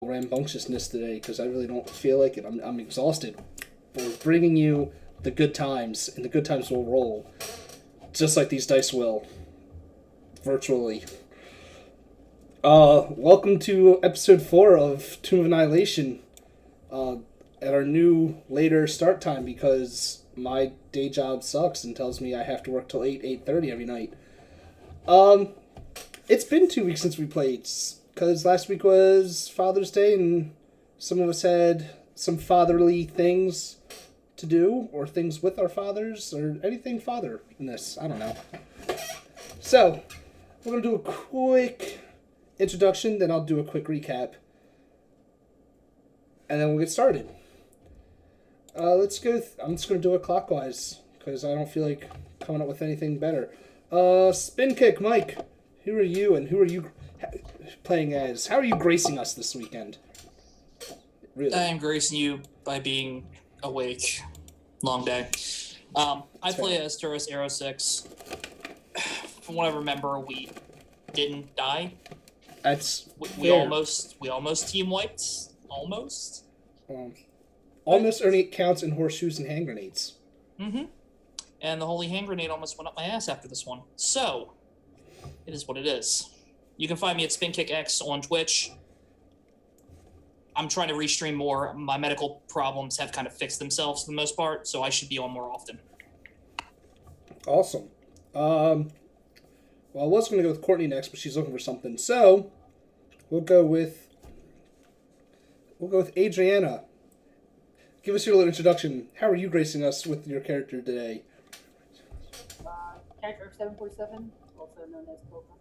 rambunctiousness today because I really don't feel like it. I'm exhausted. But we're bringing you the good times, and the good times will roll, just like these dice will, virtually. Welcome to episode 4 of Tomb of Annihilation. At our new later start time because my day job sucks and tells me I have to work till 8:30 every night. It's been 2 weeks since we played, because last week was Father's Day and some of us had some fatherly things to do, or things with our fathers, or anything father in this. I don't know. So, we're going to do a quick introduction, then I'll do a quick recap. And then we'll get started. Let's go. I'm just going to do it clockwise, because I don't feel like coming up with anything better. Spin kick, Mike. Who are you, and who are you playing as? How are you gracing us this weekend? Really? I am gracing you by being awake. Long day. I play as Turris Aero 6. From what I remember, we didn't die. That's we almost team wiped. Almost. Almost only counts in horseshoes and hand grenades. Mm-hmm. And the holy hand grenade almost went up my ass after this one. So, it is what it is. You can find me at SpinKickX on Twitch. I'm trying to restream more. My medical problems have kind of fixed themselves for the most part, so I should be on more often. Awesome. Well, I was going to go with Courtney next, but she's looking for something. So, we'll go with Adriana. Give us your little introduction. How are you gracing us with your character today? Character 747, also known as Cobra.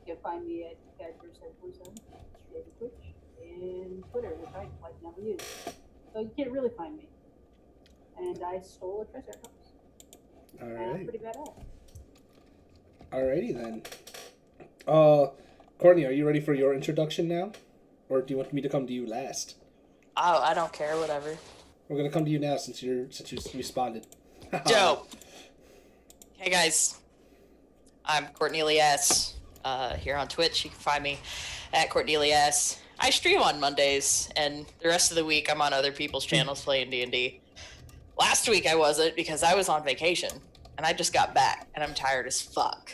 You can find me at Character 747, David Twitch, and Twitter, which I never use. So you can't really find me. And I stole a Triceratops. Alright. I'm pretty badass. Alrighty then. Courtney, are you ready for your introduction now? Or do you want me to come to you last? Oh, I don't care, whatever. We're gonna come to you now since you responded. Dope. Hey guys, I'm Cornelius. Here on Twitch, you can find me at Cornelius. I stream on Mondays, and the rest of the week I'm on other people's channels playing D&D. Last week I wasn't because I was on vacation, and I just got back, and I'm tired as fuck.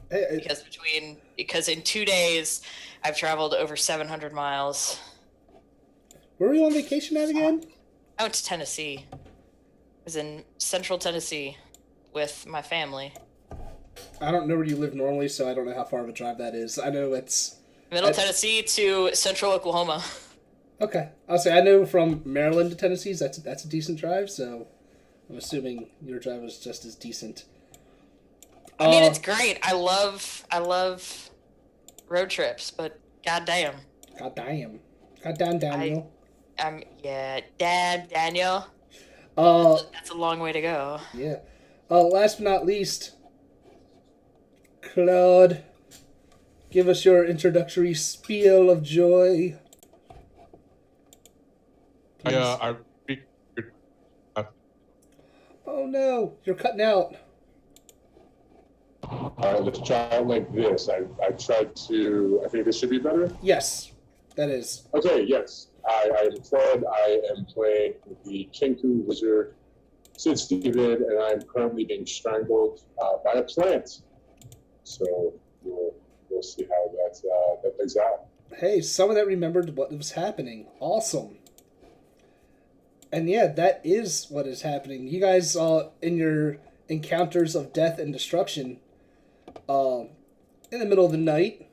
Because in 2 days I've traveled over 700 miles. Where were you on vacation at again? I went to Tennessee. I was in central Tennessee with my family. I don't know where you live normally, so I don't know how far of a drive that is. I know it's... Middle Tennessee to central Oklahoma. Okay. I'll say I know from Maryland to Tennessee, that's a decent drive, so I'm assuming your drive was just as decent. I mean, it's great. I love road trips, but goddamn. Goddamn, Daniel. Daniel. That's a long way to go. Yeah. Last but not least, Claude, give us your spiel of joy. Oh no, you're cutting out. Alright, let's try it like this. I tried to... I think this should be better? Yes, that is. Okay, yes. I am Claude. I am playing the Kenku Wizard, Sid Steven, and I'm currently being strangled by a plant. So we'll see how that plays out. Hey, someone that remembered what was happening. Awesome. And yeah, that is what is happening. You guys, in your encounters of death and destruction, in the middle of the night,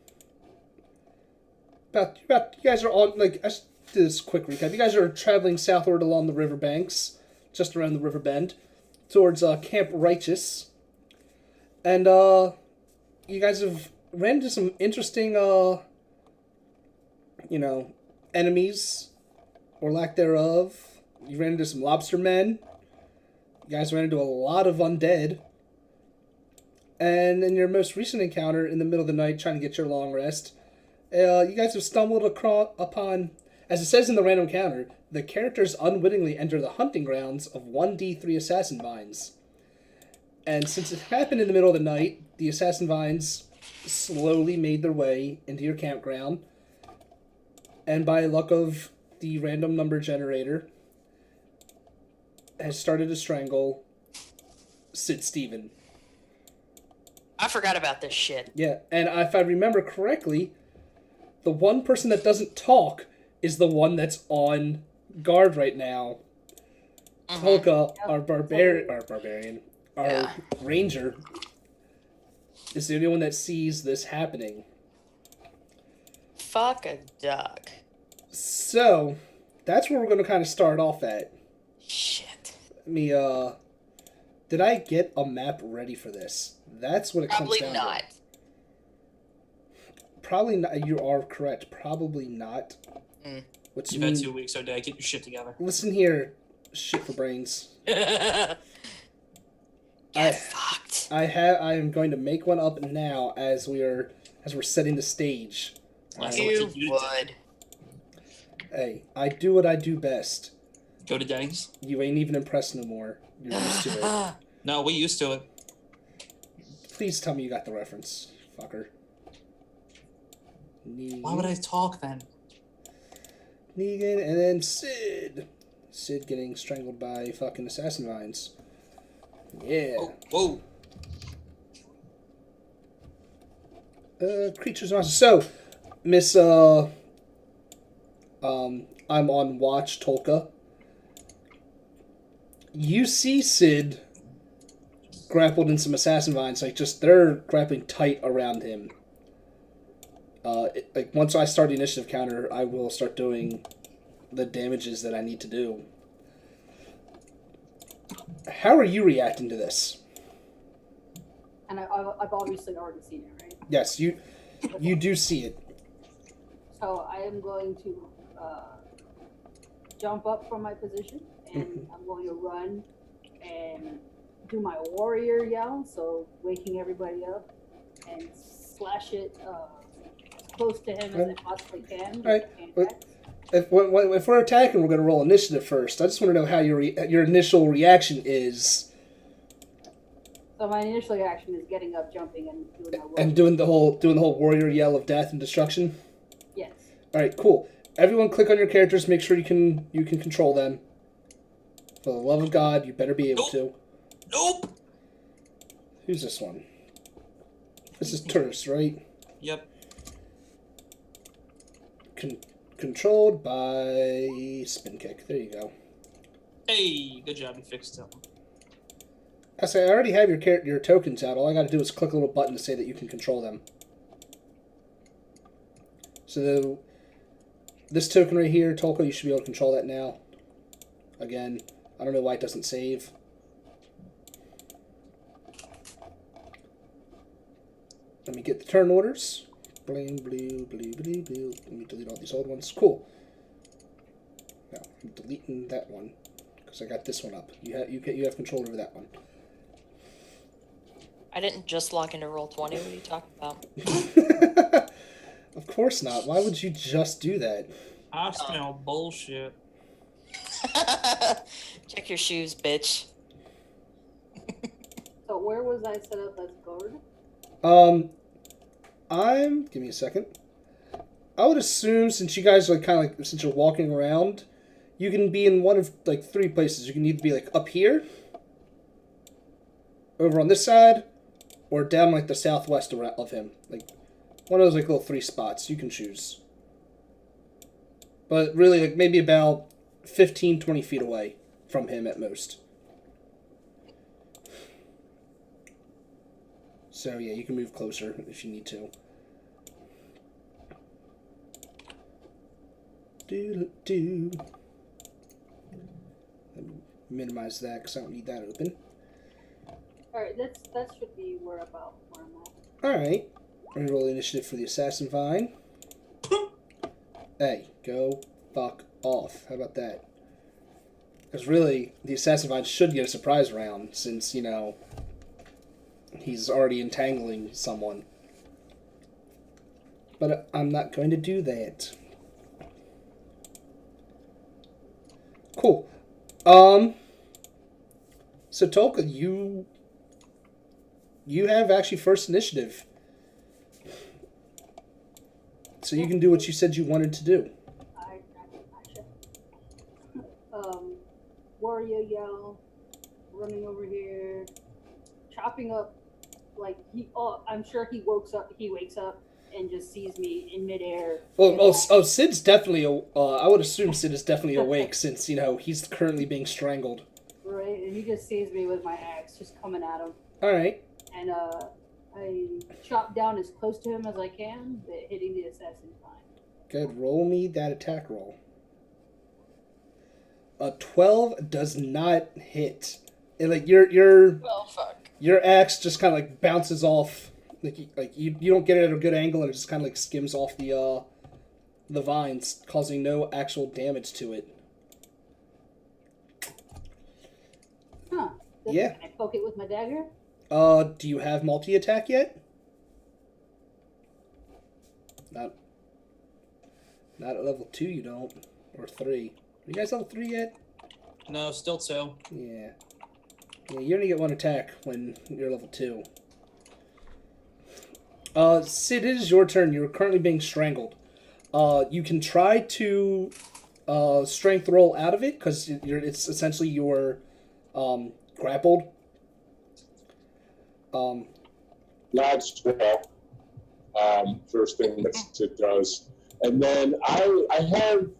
you guys are on, like, I should do this quick recap. You guys are traveling southward along the riverbanks, just around the river bend, towards Camp Righteous. And you guys have ran into some interesting, enemies, or lack thereof. You ran into some lobster men. You guys ran into a lot of undead. And in your most recent encounter in the middle of the night, trying to get your long rest, you guys have stumbled upon, as it says in the random counter, the characters unwittingly enter the hunting grounds of 1d3 assassin vines. And since it happened in the middle of the night, the assassin vines slowly made their way into your campground. and by luck of the random number generator, has started to strangle Sid Stephen. I forgot about this shit. Yeah, and if I remember correctly, the one person that doesn't talk is the one that's on guard right now. Tolka, our ranger, is the only one that sees this happening. Fuck a duck. So, that's where we're going to kind of start off at. Shit. Did I get a map ready for this? That's what it Probably comes down not. to. Probably not. You are correct. Probably not. Which You've had 2 weeks, so Dad, get your shit together. Listen here, shit for brains. Get fucked. I am going to make one up now as we're setting the stage. You would. Hey, I do what I do best. Go to Denny's? You ain't even impressed no more. You're used to it. No, we used to it. Please tell me you got the reference, fucker. Why would I talk then? Negan, and then Sid. Sid getting strangled by fucking assassin vines. Yeah. Oh, whoa. Creatures monsters. So, Miss, I'm on watch, Tolka. You see Sid grappled in some assassin vines, they're grappling tight around him. Once I start the initiative counter, I will start doing the damages that I need to do. How are you reacting to this? And I've obviously already seen it, right? Yes, you do see it. So I am going to jump up from my position, and I'm going to run and do my warrior yell, so waking everybody up, and slash it as close to him as I possibly can. Right. If we're attacking, we're going to roll initiative first. I just want to know how your initial reaction is. So my initial reaction is getting up, jumping, and doing my warrior. And doing the whole warrior yell of death and destruction. Yes. All right, cool. Everyone, click on your characters. Make sure you can control them. For the love of God, you better be able to. Nope. Who's this one? This is Turris, right? Yep. Controlled by spin kick. There you go. Hey, good job. You fixed that one. I already have your tokens out. All I got to do is click a little button to say that you can control them. So this token right here, Tolka, you should be able to control that now. Again, I don't know why it doesn't save. Let me get the turn orders. Bling, blue, blue, blue, blue. Let me delete all these old ones. Cool. Now, I'm deleting that one because I got this one up. You have control over that one. I didn't just log into Roll20. What are you talking about? Of course not. Why would you just do that? I smell bullshit. Check your shoes, bitch. So where was I set up as guard? Give me a second. I would assume since you guys since you're walking around, you can be in one of three places. You can either be up here, over on this side, or down the southwest of him. One of those little three spots. You can choose. But really maybe about 15, 20 feet away from him at most. So yeah, you can move closer if you need to. Let me minimize that because I don't need that open. Alright, that should be where I'm at. Alright. I'm gonna roll initiative for the assassin vine. Hey, go fuck off. How about that? Because really, the assassin vine should get a surprise round since, he's already entangling someone. But I'm not going to do that. Cool. So Tolka, you have actually first initiative. So you can do what you said you wanted to do. Victoria yell, running over here, chopping up, like I'm sure he wakes up and just sees me in midair. Sid's definitely. I would assume Sid is definitely awake since he's currently being strangled. Right, and he just sees me with my axe just coming at him. All right. And I chop down as close to him as I can, but hitting the assassin fine. Good. Roll me that attack roll. A 12 does not hit. And Well, fuck. your axe just kind of bounces off. You don't get it at a good angle, and it just kind of skims off the vines, causing no actual damage to it. Huh. Yeah. Can I poke it with my dagger? Do you have multi-attack yet? Not at level 2 you don't. Or 3. Are you guys level 3 yet? No, still 2. Yeah. Yeah, you only get 1 attack when you're level 2. Sid, it is your turn. You're currently being strangled. You can try to strength roll out of it, because it's essentially you're grappled. That's 12. First thing that it does. And then I have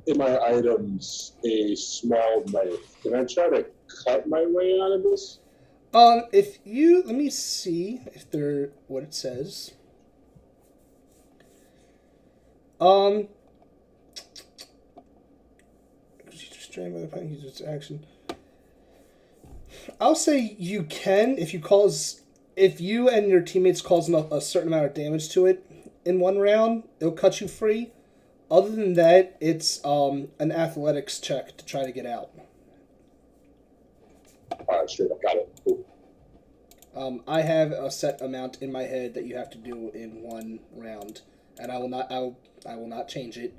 in my items a small knife. Can I try to cut my way out of this? Let me see what it says. Restrained by the opponent uses its action. I'll say you can if you and your teammates cause a certain amount of damage to it in one round, it'll cut you free. Other than that, it's an athletics check to try to get out. Alright, straight up, got it. Cool. I have a set amount in my head that you have to do in one round, and I will not change it.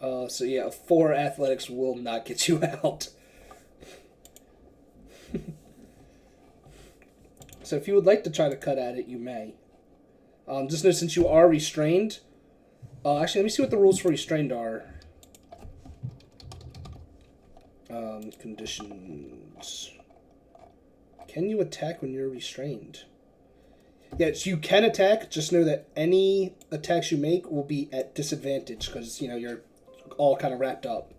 So yeah, 4 athletics will not get you out. So if you would like to try to cut at it, you may. Just know since you are restrained. Actually, let me see what the rules for restrained are. Conditions. Can you attack when you're restrained? Yes, you can attack. Just know that any attacks you make will be at disadvantage because you're all kind of wrapped up.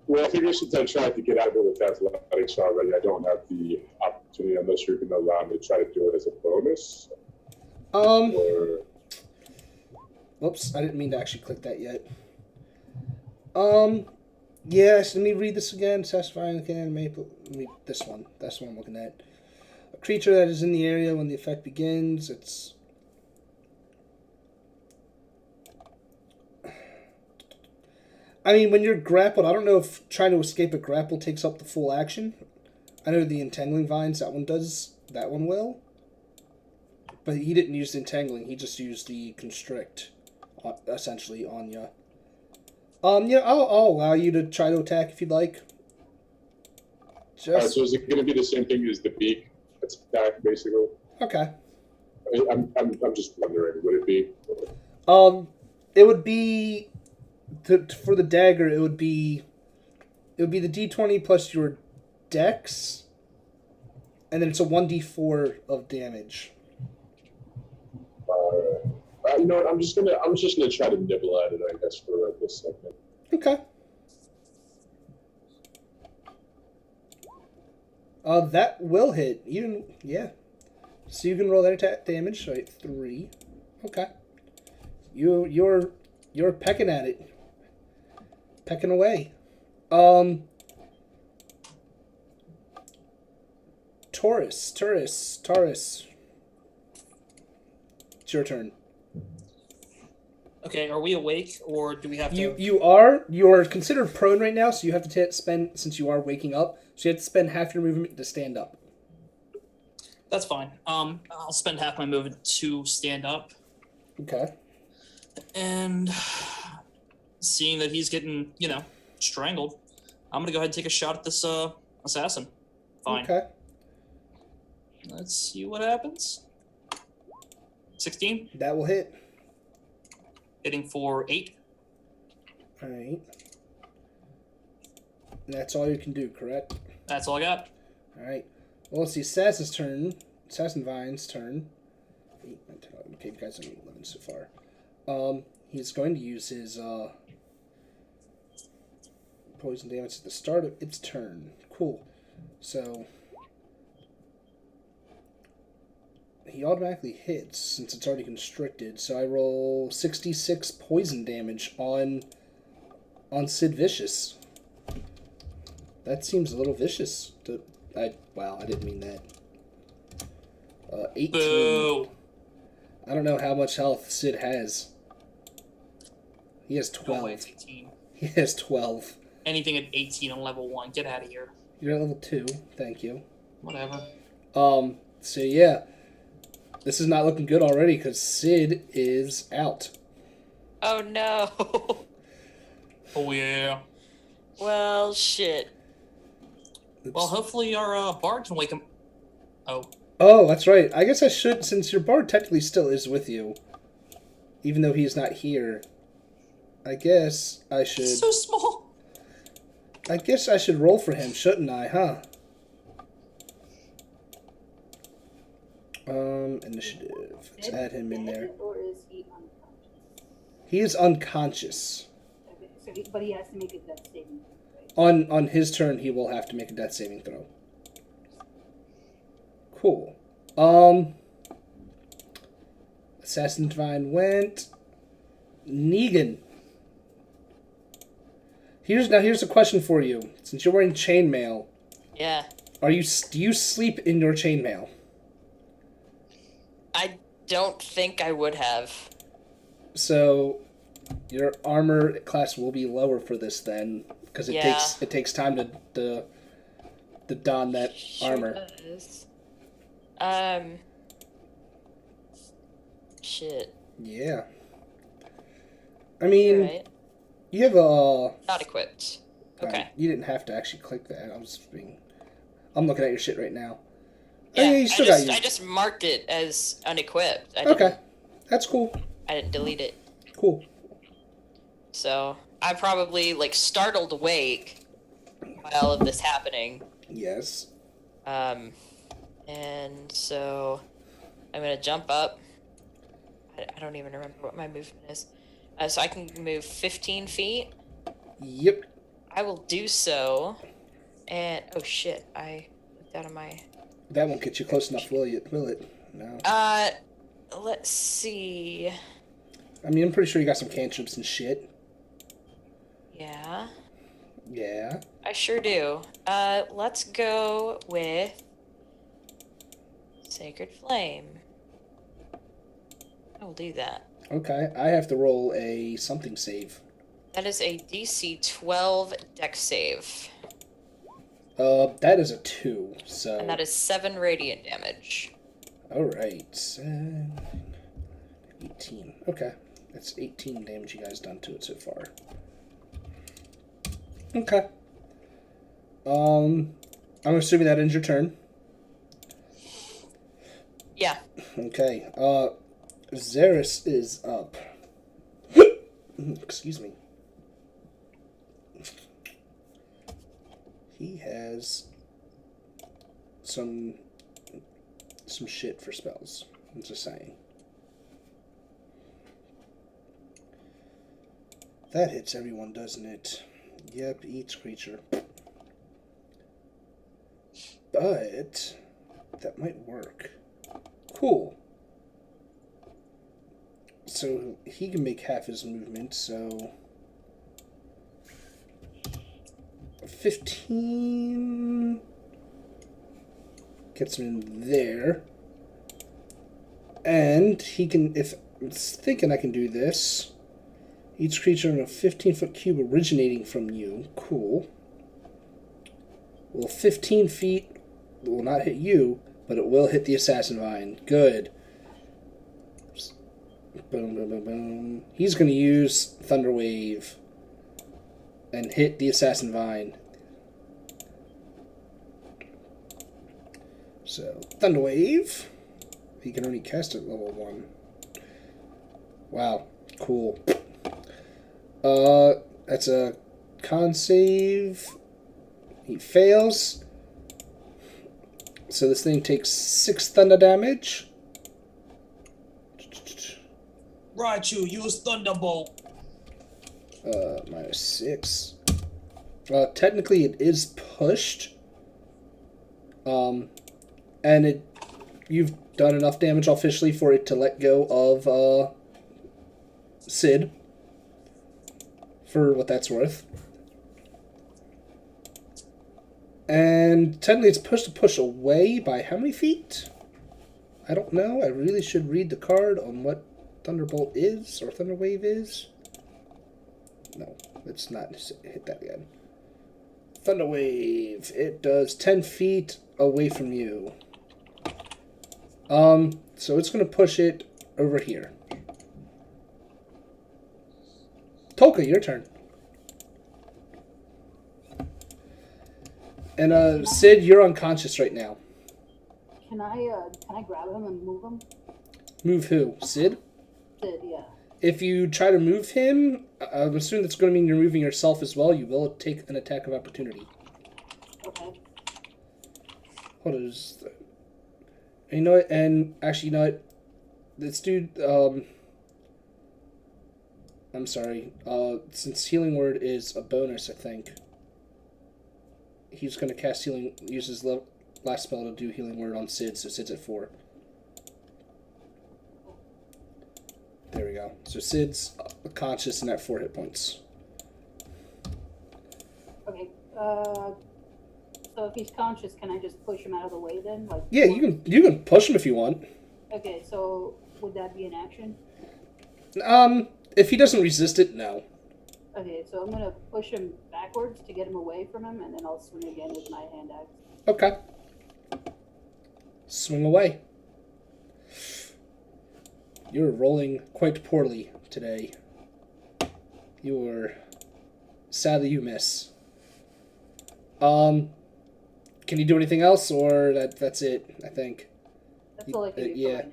Well, I figure since I tried to get out of it with athletics already, I don't have the opportunity unless you're going to allow me to try to do it as a bonus. Or... Whoops, I didn't mean to actually click that yet. Yes, let me read this again. Satisfying again. This one. That's what I'm looking at. A creature that is in the area when the effect begins. It's... I mean, when you're grappled, I don't know if trying to escape a grapple takes up the full action. I know the entangling vines, that one does. That one will. But he didn't use the entangling. He just used the constrict, essentially, on you. Yeah, I'll allow you to try to attack if you'd like. Alright, so is it going to be the same thing as the beak attack, basically? Okay. I'm just wondering, would it be? It would be... For the dagger, it would be the d20 plus your dex, and then it's a 1d4 of damage. You know what? I'm just gonna try to nibble at it, I guess, for this segment. Okay. That will hit. Yeah. So you can roll that attack damage. Right, 3. Okay. You're pecking at it. Pecking away. Taurus. It's your turn. Okay, are we awake, or do we have to... You're considered prone right now, so you have to spend, since you are waking up, so you have to spend half your movement to stand up. That's fine. I'll spend half my movement to stand up. Okay. And seeing that he's getting, strangled, I'm going to go ahead and take a shot at this assassin. Fine. Okay. Let's see what happens. 16? That will hit. Hitting for 8. Alright. That's all you can do, correct? That's all I got. Alright. Well, it's the Assassin's turn. Assassin Vine's turn. 8, 9, 10, 11. Okay, you guys are 11 so far. He's going to use his poison damage at the start of its turn. Cool. So he automatically hits since it's already constricted. So I roll 66 poison damage on Sid Vicious. That seems a little vicious. I didn't mean that. 18. Boo! I don't know how much health Sid has. He has No way, 12. it's 18. He has 12. Anything at 18 on level 1. Get out of here. You're at level 2. Thank you. Whatever. So yeah. This is not looking good already because Sid is out. Oh no. Oh, yeah. Well, shit. Well, hopefully our bard can wake him. Oh, that's right. I guess I should, since your bard technically still is with you, even though he's not here. I guess I should. So small. I guess I should roll for him, shouldn't I? Huh? Initiative. Let's add him in there. Or is he unconscious? He is unconscious. Okay, so but he has to make a death saving throw, right? On his turn, he will have to make a death saving throw. Cool. Assassin Divine went. Negan. Here's a question for you. Since you're wearing chainmail, Yeah. do you sleep in your chainmail? I don't think I would have. So your armor class will be lower for this then, because it Yeah. takes time to don that armor. Does. Shit. Yeah. I mean, Right. you have a. Not equipped. Okay. You didn't have to actually click that. I'm looking at your shit right now. Yeah, Oh, yeah, you still got you. I just marked it as unequipped. Okay, that's cool. I didn't delete it. Cool. So I'm probably like startled awake by all of this happening. Yes. And so I'm gonna jump up. I don't even remember what my movement is. So I can move 15 feet. Yep. I will do so. And oh shit, I looked out of my. That won't get you close enough, will it? No. Let's see. I mean, I'm pretty sure you got some cantrips and shit. Yeah, Yeah. I sure do. Let's go with Sacred Flame. I will do that. Okay, I have to roll a something save. That is a DC 12 dex save. That is a 2, so... And that is 7 radiant damage. Alright. 18. Okay. That's 18 damage you guys done to it so far. Okay. I'm assuming that ends your turn. Yeah. Okay. Xeris is up. Excuse me. He has some shit for spells. I'm just saying. That hits everyone, doesn't it? Yep, each creature. But that might work. Cool. So he can make half his movement, so 15 gets him in there. And he can, if I'm thinking I can do this, each creature in a 15-foot cube originating from you. Cool. Well, 15 feet will not hit you, but it will hit the Assassin Vine. Good. Boom, boom, boom, boom. He's going to use Thunder Wave and hit the Assassin Vine. So, Thunder Wave. He can only cast it at level 1. Wow, cool. That's a con save. He fails. So this thing takes 6 thunder damage. Raichu, use Thunderbolt. Minus 6. Technically it is pushed. And you've done enough damage officially for it to let go of Sid. For what that's worth. And technically it's pushed to push away by how many feet? I don't know. I really should read the card on what Thunderbolt is, or Thunderwave is. No, let's not hit that again. Thunderwave. It does 10 feet away from you. So it's going to push it over here. Tolka, your turn. And Sid, you're unconscious right now. Can I grab him and move him? Move who? Sid? Sid, yeah. If you try to move him, I'm assuming that's going to mean you're moving yourself as well. You will take an attack of opportunity. Okay. What is that? And you know what? And actually, you know what? This dude, I'm sorry. Since Healing Word is a bonus, I think. He's going to cast Healing, use his last spell to do Healing Word on Sid, so Sid's at 4. There we go. So Sid's conscious and at 4 hit points. Okay. So if he's conscious, can I just push him out of the way then? Like. Yeah, you can push him if you want. Okay, so would that be an action? If he doesn't resist it, no. Okay, so I'm gonna push him backwards to get him away from him, and then I'll swing again with my hand axe. Okay. Swing away. You're rolling quite poorly today. Sadly you miss. Can you do anything else, or that's it, I think? That's all I can do yeah. for right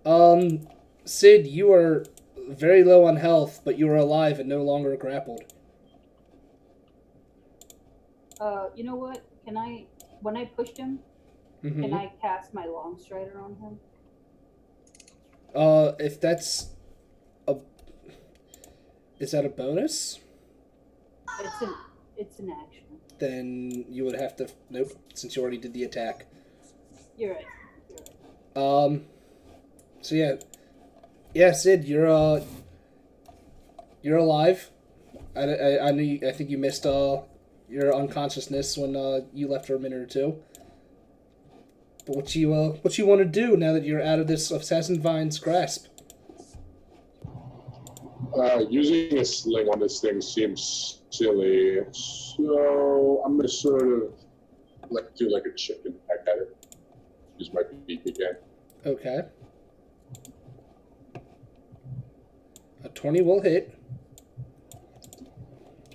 now. Sid, you are very low on health, but you are alive and no longer grappled. You know what? When I pushed him, can I cast my Long Strider on him? If that's is that a bonus? It's an action. Then you would have to, nope, since you already did the attack. You're right. So yeah, Sid, you're alive. I know I think you missed your unconsciousness when you left for a minute or two. But what you want to do now that you're out of this Assassin Vine's grasp? Using a sling on this thing seems silly, so I'm gonna sort of do like a chicken peck at it. Use my beak again. Okay. A 20 will hit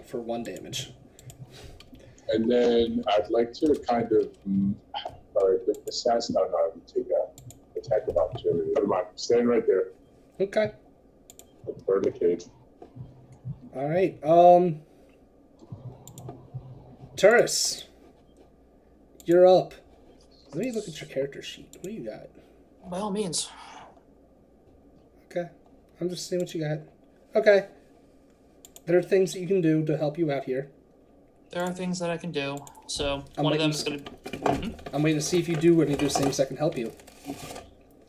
for 1 damage. And then I'd like to kind of, the assassin, I don't know, I would take a attack of opportunity. Never mind, stand right there. Okay. I'll burn the cage. All right. Turris, you're up. Let me look at your character sheet. What do you got? By all means. Okay. I'm just seeing what you got. Okay. There are things that you can do to help you out here. There are things that I can do. So I'm one of them waiting- is going to... I'm waiting to see if you do any of those things that can help you.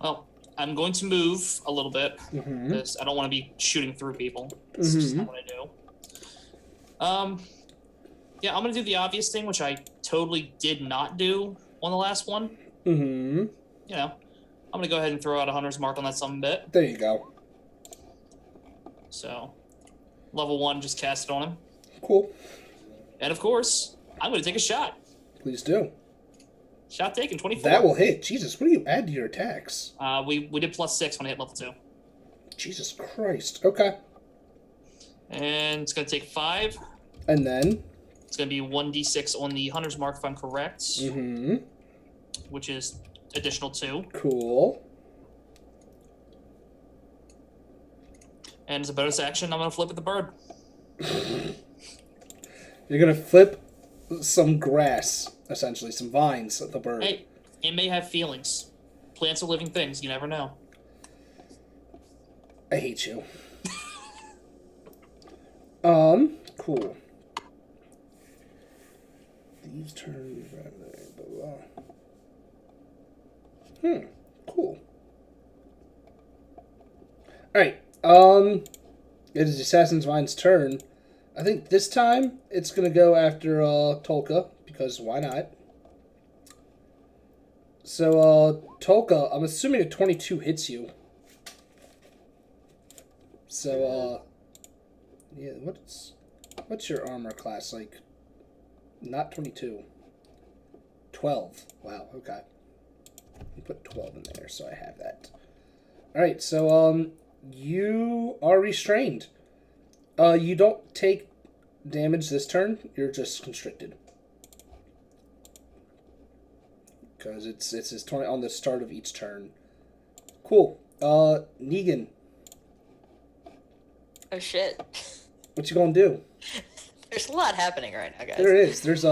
Well, I'm going to move a little bit. Mm-hmm. Because I don't want to be shooting through people. That's just not what I do. Yeah, I'm going to do the obvious thing, which I totally did not do on the last one. Mm-hmm. You know, I'm going to go ahead and throw out a Hunter's Mark on that some bit. There you go. So, level 1, just cast it on him. Cool. And of course, I'm going to take a shot. Please do. Shot taken, 24. That will hit. Jesus, what do you add to your attacks? We did +6 when I hit level 2. Jesus Christ. Okay. And it's going to take 5. And then? It's going to be 1d6 on the Hunter's Mark, if I'm correct. Mm-hmm. Which is additional 2. Cool. And as a bonus action, I'm going to flip at the bird. You're gonna flip some grass, essentially, some vines at the bird. Hey, it may have feelings. Plants are living things. You never know. I hate you. Cool. These turn blah, blah. Cool. Alright, it is Assassin's Vine's turn. I think this time it's gonna go after, Tolka, because why not? So, Tolka, I'm assuming a 22 hits you. So, yeah, what's your armor class like? Not 22. 12. Wow, okay. You put 12 in there, so I have that. Alright, so, you are restrained. You don't take damage this turn, you're just constricted. Because it's his 20 on the start of each turn. Cool. Negan. Oh shit. What you gonna do? There's a lot happening right now, guys. There is. There's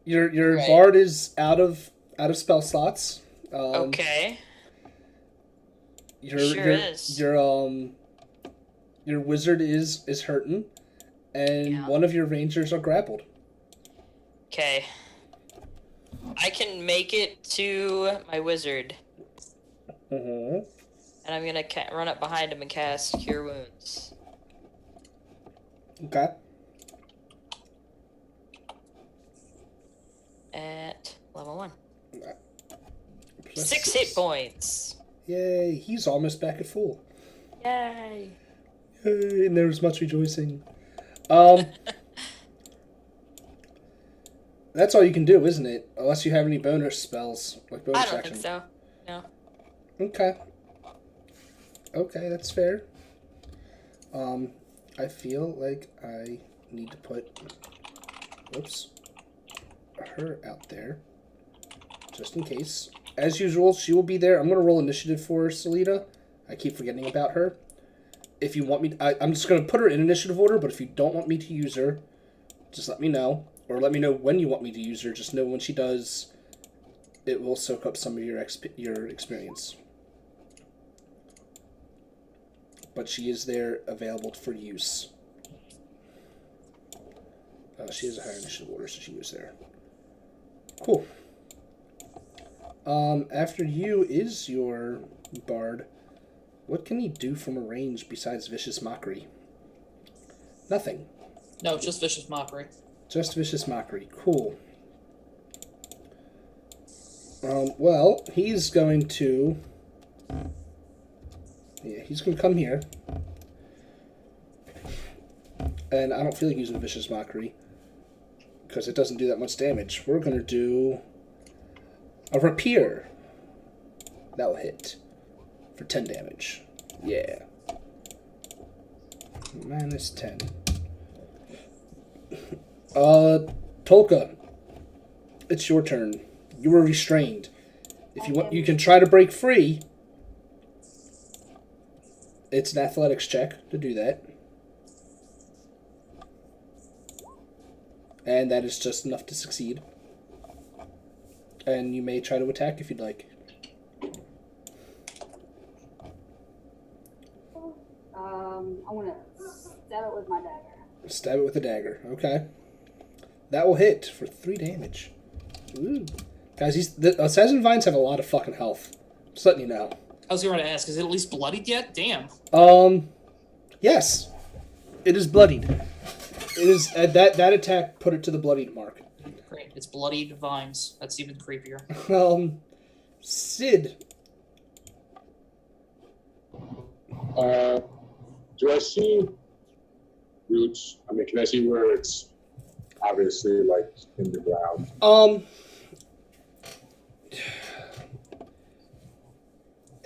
your Right. bard is out of spell slots. Okay. Your Sure is. Your wizard is hurting, and Yeah. one of your rangers are grappled. Okay. I can make it to my wizard, Mm-hmm. and I'm gonna run up behind him and cast Cure Wounds. Okay. At level 1. Plus 6 hit points. Yay! He's almost back at full. Yay. Yay! And there was much rejoicing. That's all you can do, isn't it? Unless you have any bonus spells, like bonus I don't action. think so. No. Okay. Okay, that's fair. I feel like I need to put, whoops, her out there, just in case. As usual, she will be there. I'm going to roll initiative for Salida. I keep forgetting about her. If you want me to, I'm just going to put her in initiative order, but if you don't want me to use her, just let me know. Or let me know when you want me to use her. Just know when she does, it will soak up some of your experience. But she is there, available for use. She has a higher initiative order, so she was there. Cool. After you is your bard. What can he do from a range besides Vicious Mockery? Nothing. No, just vicious mockery. Just Vicious Mockery. Cool. Well, he's going to... Yeah, he's going to come here. And I don't feel like using Vicious Mockery, because it doesn't do that much damage. We're going to do a Rapier. That will hit for 10 damage. Yeah. Minus 10. Tolka, it's your turn. You were restrained. If you want, you can try to break free. It's an athletics check to do that. And that is just enough to succeed. And you may try to attack if you'd like. I want to stab it with my dagger. Stab it with a dagger. Okay. That will hit for 3 damage. Ooh. Guys, the Assassin Vines have a lot of fucking health. Just letting you know. I was going to ask, is it at least bloodied yet? Damn. Yes. It is bloodied. It is that attack put it to the bloodied mark. Great. It's bloodied vines. That's even creepier. Sid. Do I see roots? I mean, can I see where it's obviously like in the ground?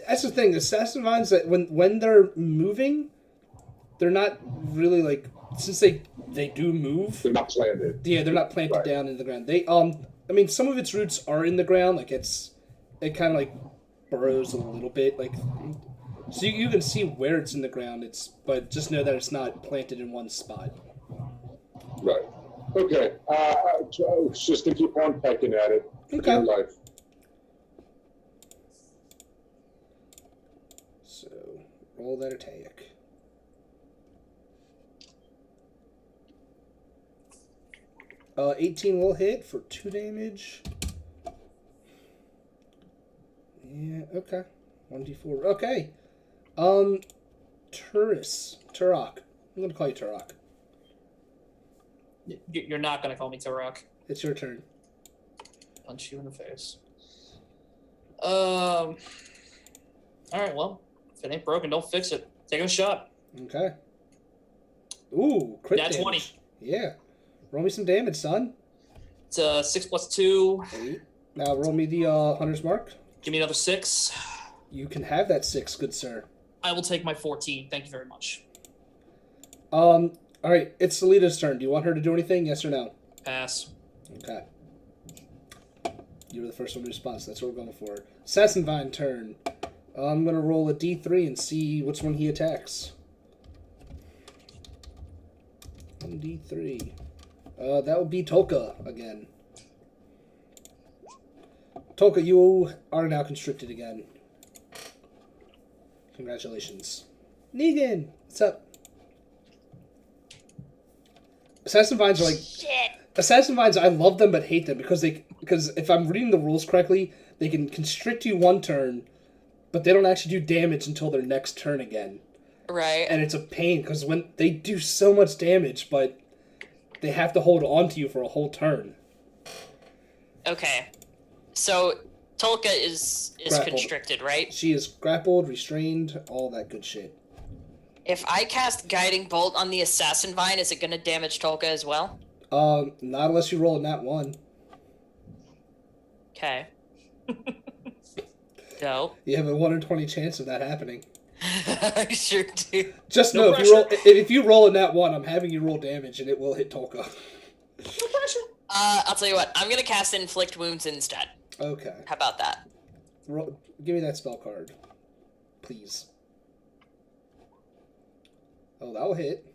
That's the thing. Assassin Vines, that when they're moving, they're not really like, since they do move. They're not planted. Yeah, they're not planted Right. down in the ground. They I mean, some of its roots are in the ground. Like it kind of like burrows a little bit. Like So you can see where it's in the ground. But just know that it's not planted in one spot. Right. Okay. It's just to keep on pecking at it for Okay. dear life. So roll that attack. Uh, 18 will hit for 2 damage. Yeah, okay. 1d4. Okay. Turok. I'm gonna call you Turok. You're not gonna call me Turok. It's your turn. Punch you in the face. All right. Well, if it ain't broken, don't fix it. Take a shot. Okay. Ooh, crit Nat damage. 20. Yeah. Roll me some damage, son. It's 6 plus 2. 8. Now roll me the hunter's mark. Give me another 6. You can have that 6, good sir. I will take my 14. Thank you very much. All right, it's Salita's turn. Do you want her to do anything? Yes or no? Pass. Okay. You were the first one to respond, so that's what we're going for. Assassin Vine turn. I'm going to roll a d3 and see which one he attacks. 1d3. That would be Tolka again. Tolka, you are now constricted again. Congratulations. Negan, what's up? Assassin Vines are like... Shit. Assassin Vines, I love them but hate them because if I'm reading the rules correctly, they can constrict you one turn, but they don't actually do damage until their next turn again. Right. And it's a pain because when they do so much damage, but they have to hold on to you for a whole turn. Okay. So Tolka is Grappled. constricted, right? She is grappled, restrained, all that good shit. If I cast Guiding Bolt on the Assassin Vine, is it going to damage Tolka as well? Not unless you roll a nat 1. Okay. Dope. You have a 1 in 20 chance of that happening. I sure do. Just No know if you roll a nat 1, I'm having you roll damage and it will hit Tolka. No pressure. I'll tell you what. I'm going to cast Inflict Wounds instead. Okay. How about that? Give me that spell card, please. Oh, that will hit.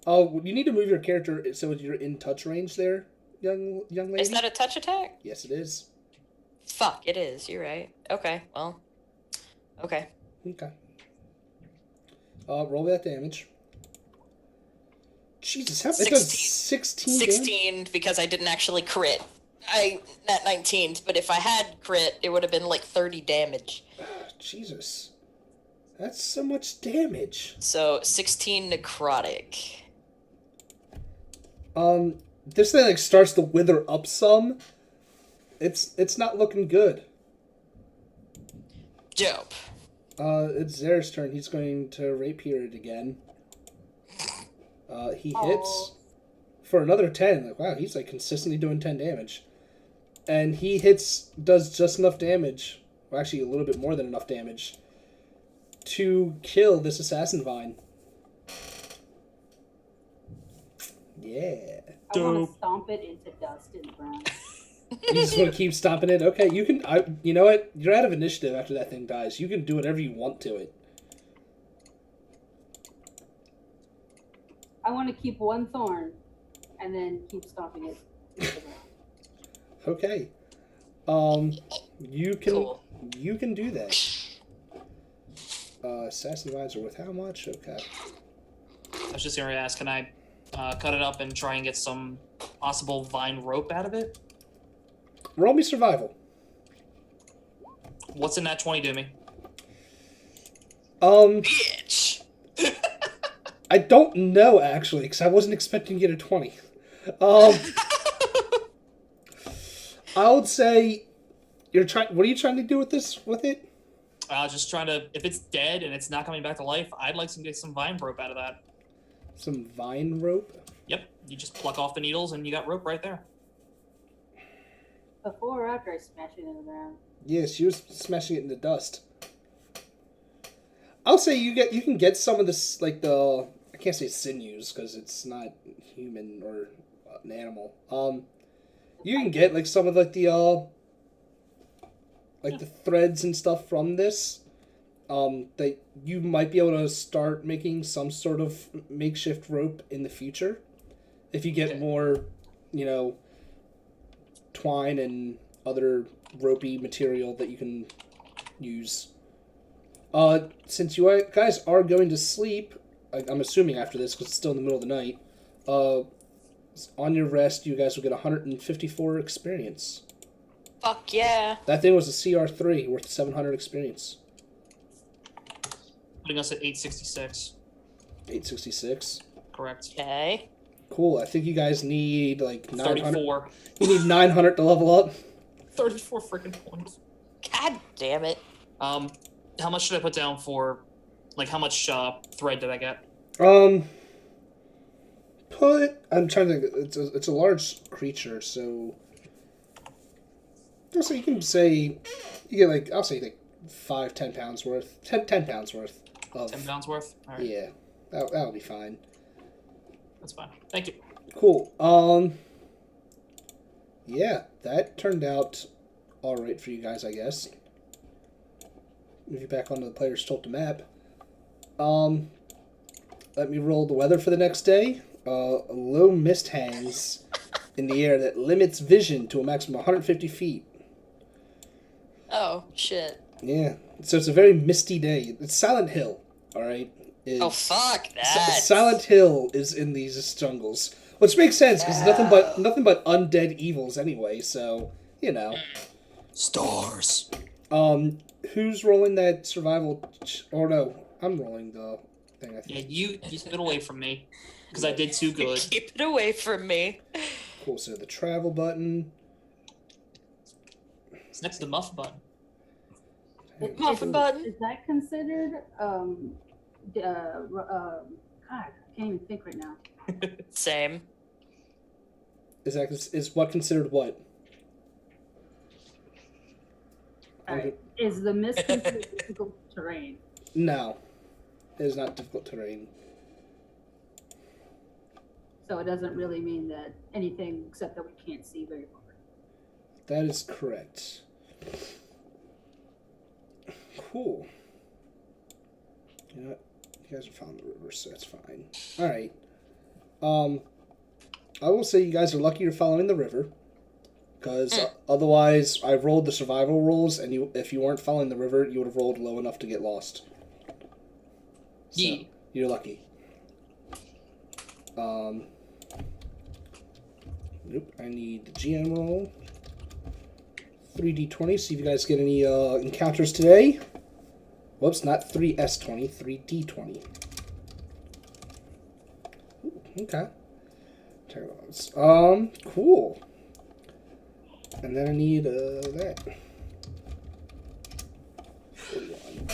Oh, you need to move your character so you're in touch range there, young lady. Is that a touch attack? Yes, it is. Fuck, it is. You're right. Okay, well. Okay. Okay. Roll that damage. Jesus, it does 16 damage? 16 because I didn't actually crit. I nat 19, but if I had crit, it would have been like 30 damage. Jesus. That's so much damage. So 16 necrotic. This thing like starts to wither up some. It's not looking good. Dope. It's Zare's turn. He's going to rapier it again. He hits for another 10. Like, wow, he's like consistently doing 10 damage. And he does just enough damage, well, actually a little bit more than enough damage, to kill this Assassin Vine. Yeah. I want Dope. to stomp it into dust in the ground. You just want to keep stomping it? Okay, you can... you know what? You're out of initiative after that thing dies. You can do whatever you want to it. I want to keep one thorn and then keep stomping it into the ground. Okay. You can... Cool. You can do that. Assassin Vines are worth how much? Okay. I was just going to ask, can I cut it up and try and get some possible vine rope out of it? Roll me survival. What's in that 20 do me? Bitch! I don't know, actually, because I wasn't expecting you to get a 20. I would say you're trying... What are you trying to do with it? Just trying to, if it's dead and it's not coming back to life, I'd like to get some vine rope out of that. Some vine rope? Yep, you just pluck off the needles and you got rope right there. Before or after I smash it into the ground? Yes, she was smashing it into dust. I'll say you can get some of this, like the... I can't say sinews, because it's not human or an animal. You can get, like, some of, like, the threads and stuff from this, that you might be able to start making some sort of makeshift rope in the future if you get Okay. more, twine and other ropey material that you can use. Since you guys are going to sleep, I'm assuming after this because it's still in the middle of the night, on your rest you guys will get 154 experience. Fuck yeah. That thing was a CR3 worth 700 experience. Putting us at 866. 866. Correct. Okay. Cool. I think you guys need like 900. 34. You need 900 to level up. 34 freaking points. God damn it. How much should I put down for, like, how much thread did I get? I'm trying to think. It's a large creature, so you can say you get like, I'll say like 10 pounds worth. 10 pounds worth of 10 pounds worth? Alright. Yeah. That'll be fine. That's fine. Thank you. Cool. Yeah, that turned out alright for you guys, I guess. Move you back onto the player's tilted map. Let me roll the weather for the next day. A low mist hangs in the air that limits vision to a maximum of 150 feet. Oh, shit. Yeah, so it's a very misty day. It's Silent Hill, alright? Oh, fuck that. Silent Hill is in these jungles. Which makes sense, because nothing but undead evils anyway, so, Stars. Who's rolling that survival... Or no, I'm rolling the thing, I think. Yeah, you keep it away from me. Because I did too good. Keep it away from me. Cool, so the travel button. It's next to the muff button. Muffin button. Is that considered, God, I can't even think right now. Same. Is what considered what? Alright, is the mist considered difficult terrain? No. It is not difficult terrain. So it doesn't really mean that anything except that we can't see very far. That is correct. Cool. You know what? You guys are following the river, so that's fine. Alright. I will say you guys are lucky you're following the river. Because otherwise, I rolled the survival rolls, and if you weren't following the river, you would have rolled low enough to get lost. So, Yeah. you're lucky. Nope, I need the GM roll. 3d20, see if you guys get any encounters today. Whoops, not 3s20, 3d20. Ooh, okay. Cool. And then I need that. 41.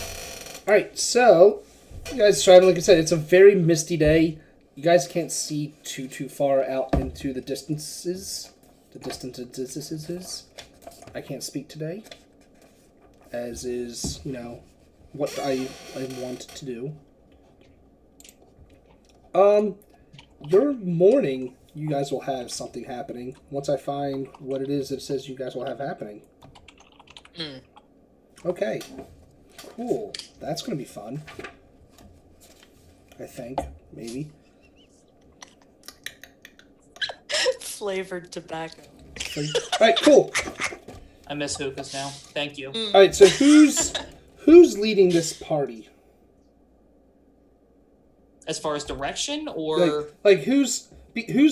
Alright, so you guys tried, like I said, it's a very misty day. You guys can't see too far out into the distances. I can't speak today. As is, what I want to do. Your morning, you guys will have something happening. Once I find what it is that says you guys will have happening. Okay. Cool. That's going to be fun. I think. Maybe. Flavored tobacco. Alright, cool. I miss hookahs now. Thank you. Alright, so who's leading this party? As far as direction, or... Like who's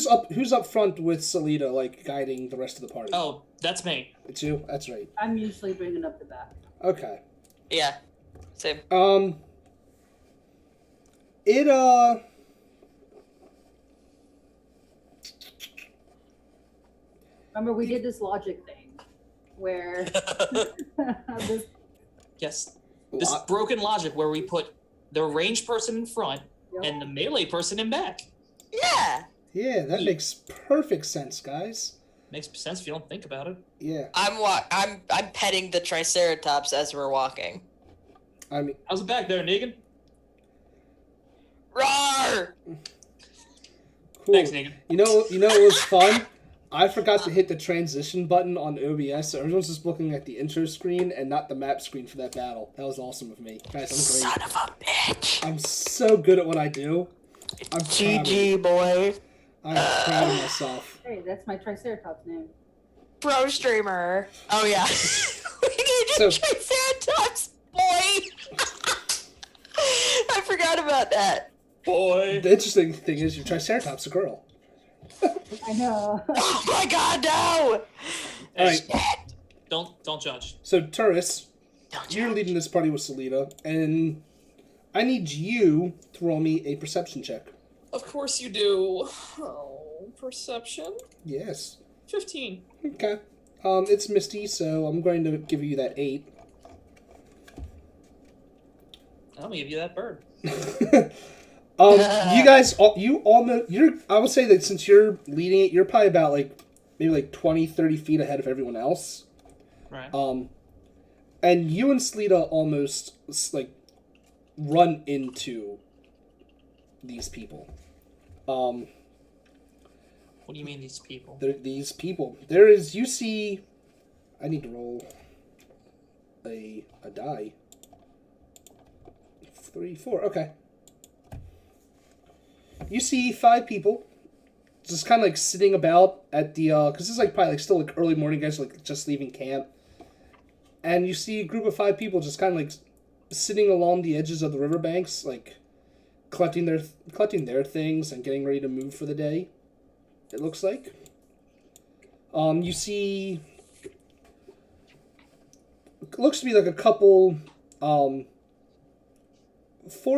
up front with Salida, like, guiding the rest of the party? Oh, that's me. It's you? That's right. I'm usually bringing up the back. Okay. Yeah. Same. Remember, we did this logic thing where this, Yes. This broken logic where we put the ranged person in front Yep. and the melee person in back. Yeah. Yeah, that makes perfect sense, guys. Makes sense if you don't think about it. Yeah. I'm petting the Triceratops as we're walking. I mean, How's it back there, Negan? Roar! cool. Thanks, Negan. You know what was fun? I forgot to hit the transition button on OBS, so everyone's just looking at the intro screen and not the map screen for that battle. That was awesome of me. Guys, I'm great. Son of a bitch. I'm so good at what I do. I'm proud of GG, boy. I'm proud of myself. Hey, that's my Triceratops name. Pro streamer. Oh, yeah. We need So- a Triceratops, boy. I forgot about that. Boy. The interesting thing is your Triceratops a girl. I know. Oh, my God, no. Alright, Don't judge. so Turris, Don't you're you? leading this party with Salita, and I need you to roll me a perception check. Of course you do. Oh, perception. Yes. 15. Okay. It's Misty, so I'm going to give you that 8. I'm gonna give you that bird. You guys, I would say that since you're leading it, you're probably about maybe 20, 30 feet ahead of everyone else. Right. And you and Sleeta almost run into these people. What do you mean these people? These people. There is, you see, I need to roll a die. 3, 4, okay. You see 5 people just kind of sitting about at the, because this is probably still early morning, guys, just leaving camp. And you see a group of 5 people just kind of sitting along the edges of the riverbanks, collecting their things and getting ready to move for the day. It looks like. You see, it looks to be a couple, 4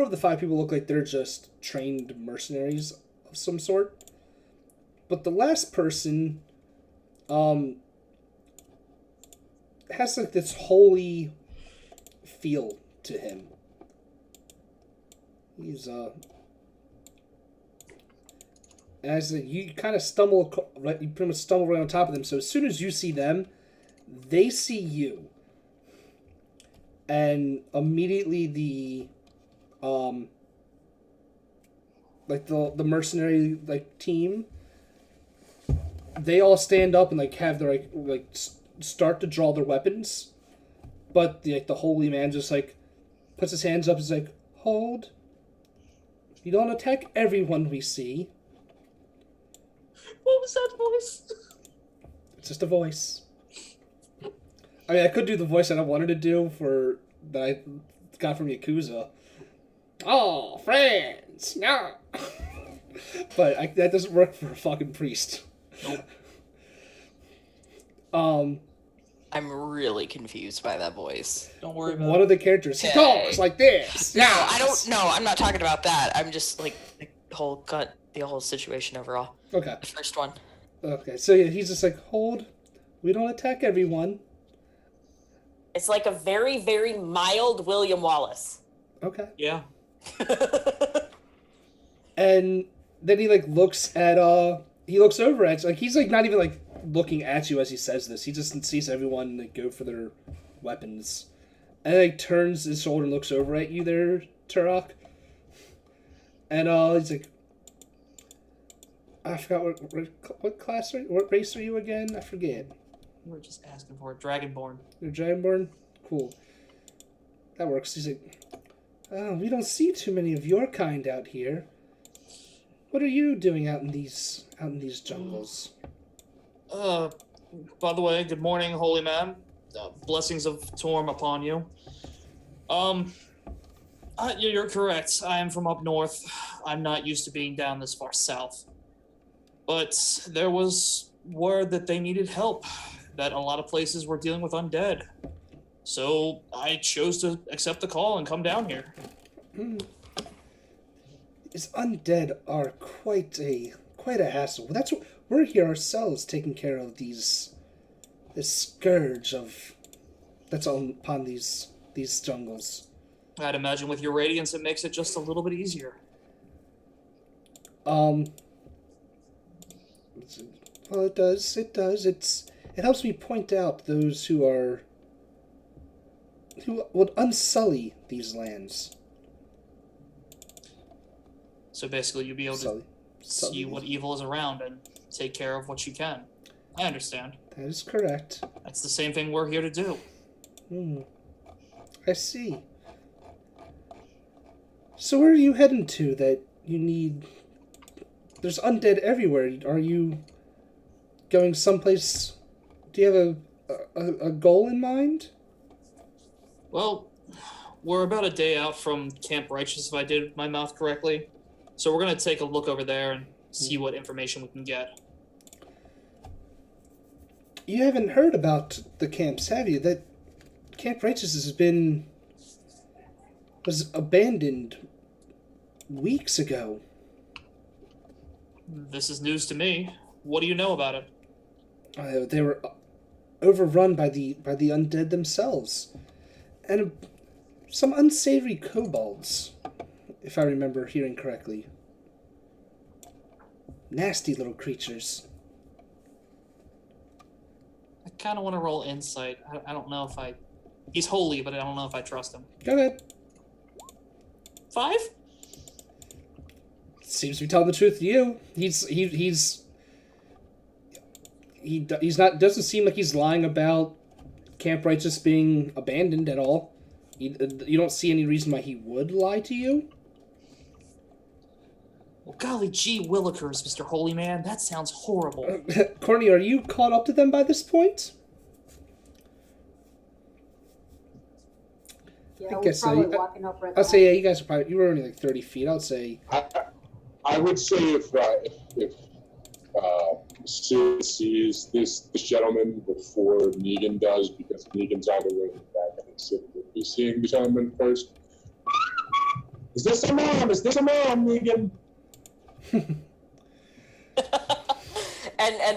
of the 5 people look like they're just trained mercenaries of some sort. But the last person, has this holy feel to him. He's, as you kind of stumble, right? You pretty much stumble right on top of them. So as soon as you see them, they see you, and immediately the mercenary team, they all stand up and have their start to draw their weapons, but the holy man just puts his hands up. He's hold. You don't attack everyone we see. What was that voice? It's just a voice. I mean, I could do the voice that I wanted to do that I got from Yakuza. Oh, friends, no. But that doesn't work for a fucking priest. Nope. I'm really confused by that voice. Don't worry about One it. of the characters, he Okay. talks like this. No, I don't. No, I'm not talking about that. I'm just the whole situation overall. Okay. The first one. Okay. So yeah, he's just hold. We don't attack everyone. It's like a very, very mild William Wallace. Okay. Yeah. And then he looks at he looks over at he's not even looking at you as he says this. He just sees everyone go for their weapons, and turns his shoulder and looks over at you there, Turok. And he's I forgot what class what race are you again? I forget. We're just asking for it. Dragonborn. You're Dragonborn? Cool. That works. He's oh, we don't see too many of your kind out here. What are you doing out in these jungles? By the way, good morning, holy man. Blessings of Torm upon you. You're correct. I am from up north. I'm not used to being down this far south. But there was word that they needed help, that a lot of places were dealing with undead. So I chose to accept the call and come down here. These undead are quite a hassle. That's what we're here ourselves taking care of this scourge that's upon these jungles. I'd imagine with your radiance, it makes it just a little bit easier. Well, it does. It helps me point out those who would unsully these lands. So basically, you'll be able to see what evil is around and take care of what you can. I understand. That is correct. That's the same thing we're here to do. I see. So where are you heading to that you need... There's undead everywhere. Are you going someplace... Do you have a goal in mind? Well, we're about a day out from Camp Righteous, if I did my math correctly. So we're going to take a look over there and see what information we can get. You haven't heard about the camps, have you? That Camp Righteous was abandoned weeks ago. This is news to me. What do you know about it? They were overrun by the undead themselves, and some unsavory kobolds, if I remember hearing correctly. Nasty little creatures. I kind of want to roll insight. I don't know if I... He's holy, but I don't know if I trust him. Go ahead. 5? Seems to be telling the truth to you. He's not. Doesn't seem like he's lying about Camp Righteous being abandoned at all. You don't see any reason why he would lie to you. Well, golly gee willikers, Mr. Holy Man. That sounds horrible. Courtney, are you caught up to them by this point? Yeah, I we're guess so. probably walking up right I'll say, yeah, you guys are probably... You were only like 30 feet. I would say... I would say if Sid sees this gentleman before Negan does, because Negan's on the way back, I think Sid would be seeing the gentleman first. Is this a mom? Is this a mom, Negan? and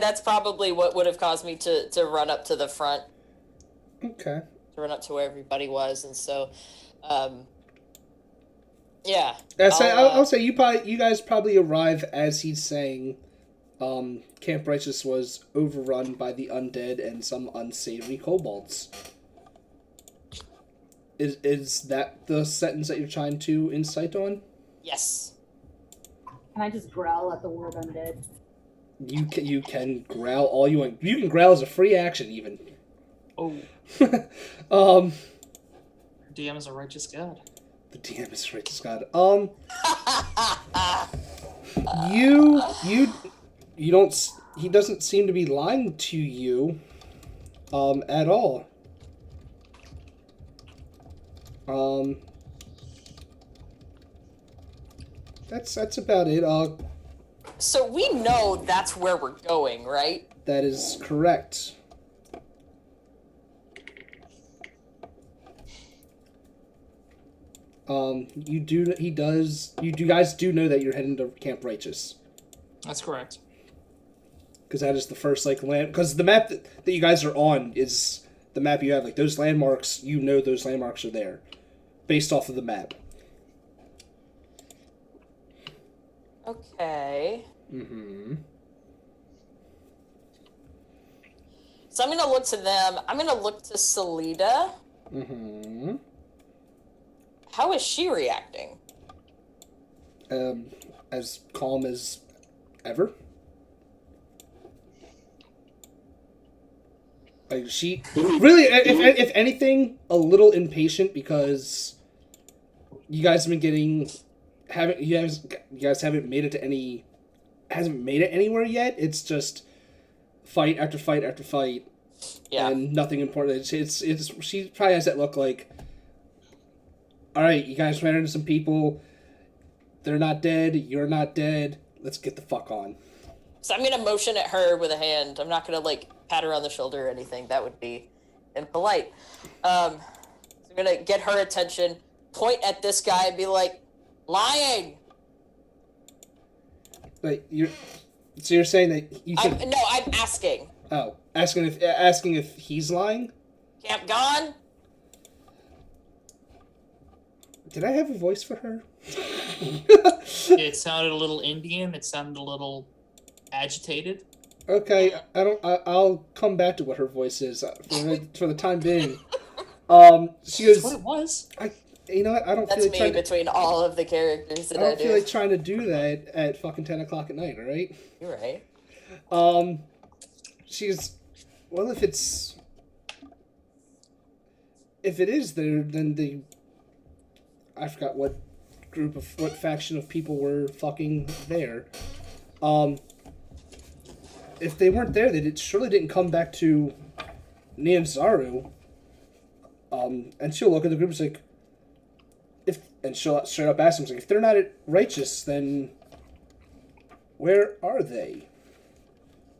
that's probably what would have caused me to run up to the front. Okay. To run up to where everybody was, and so, yeah. I'll say you guys probably arrive as he's saying, Camp Righteous was overrun by the undead and some unsavory kobolds. Is that the sentence that you're trying to incite on? Yes. Can I just growl at the word undead? You can growl all you want. You can growl as a free action, even. Oh, Um, DM is a righteous god. the DM is a righteous god. You don't. He doesn't seem to be lying to you, at all. That's about it. So we know that's where we're going, right? That is correct. You guys do know that you're heading to Camp Righteous. That's correct. Because that is the first, land... Because the map that you guys are on is the map you have. Those landmarks, you know those landmarks are there. Based off of the map. Okay. Mm-hmm. So I'm gonna look to them. I'm gonna look to Salida. Mm-hmm. How is she reacting? As calm as ever. She really, if anything, a little impatient because you guys have been you guys haven't made it to hasn't made it anywhere yet. It's just fight after fight after fight, Yeah. and nothing important. It's she probably has that look like, all right, you guys ran into some people. They're not dead. You're not dead. Let's get the fuck on. So I'm gonna motion at her with a hand. I'm not gonna pat her on the shoulder or anything. That would be impolite. So I'm gonna get her attention, point at this guy, and be like, "Lying." So you're saying that you can? No, I'm asking. Oh, asking if he's lying. Camp gone. Did I have a voice for her? It sounded a little Indian. It sounded a little agitated. Okay, I'll come back to what her voice is for the time being. She goes. That's what it was. You know what? I don't That's feel like me between all of the characters that I I don't do. feel like trying to do that at fucking 10 o'clock at night. All right. You're right. she's, well, if it is there, then I forgot what faction of people were fucking there. If they weren't there, they surely didn't come back to Nianzaru. And she'll look at the group and say, and she'll straight up ask them, like, if they're not righteous, then where are they?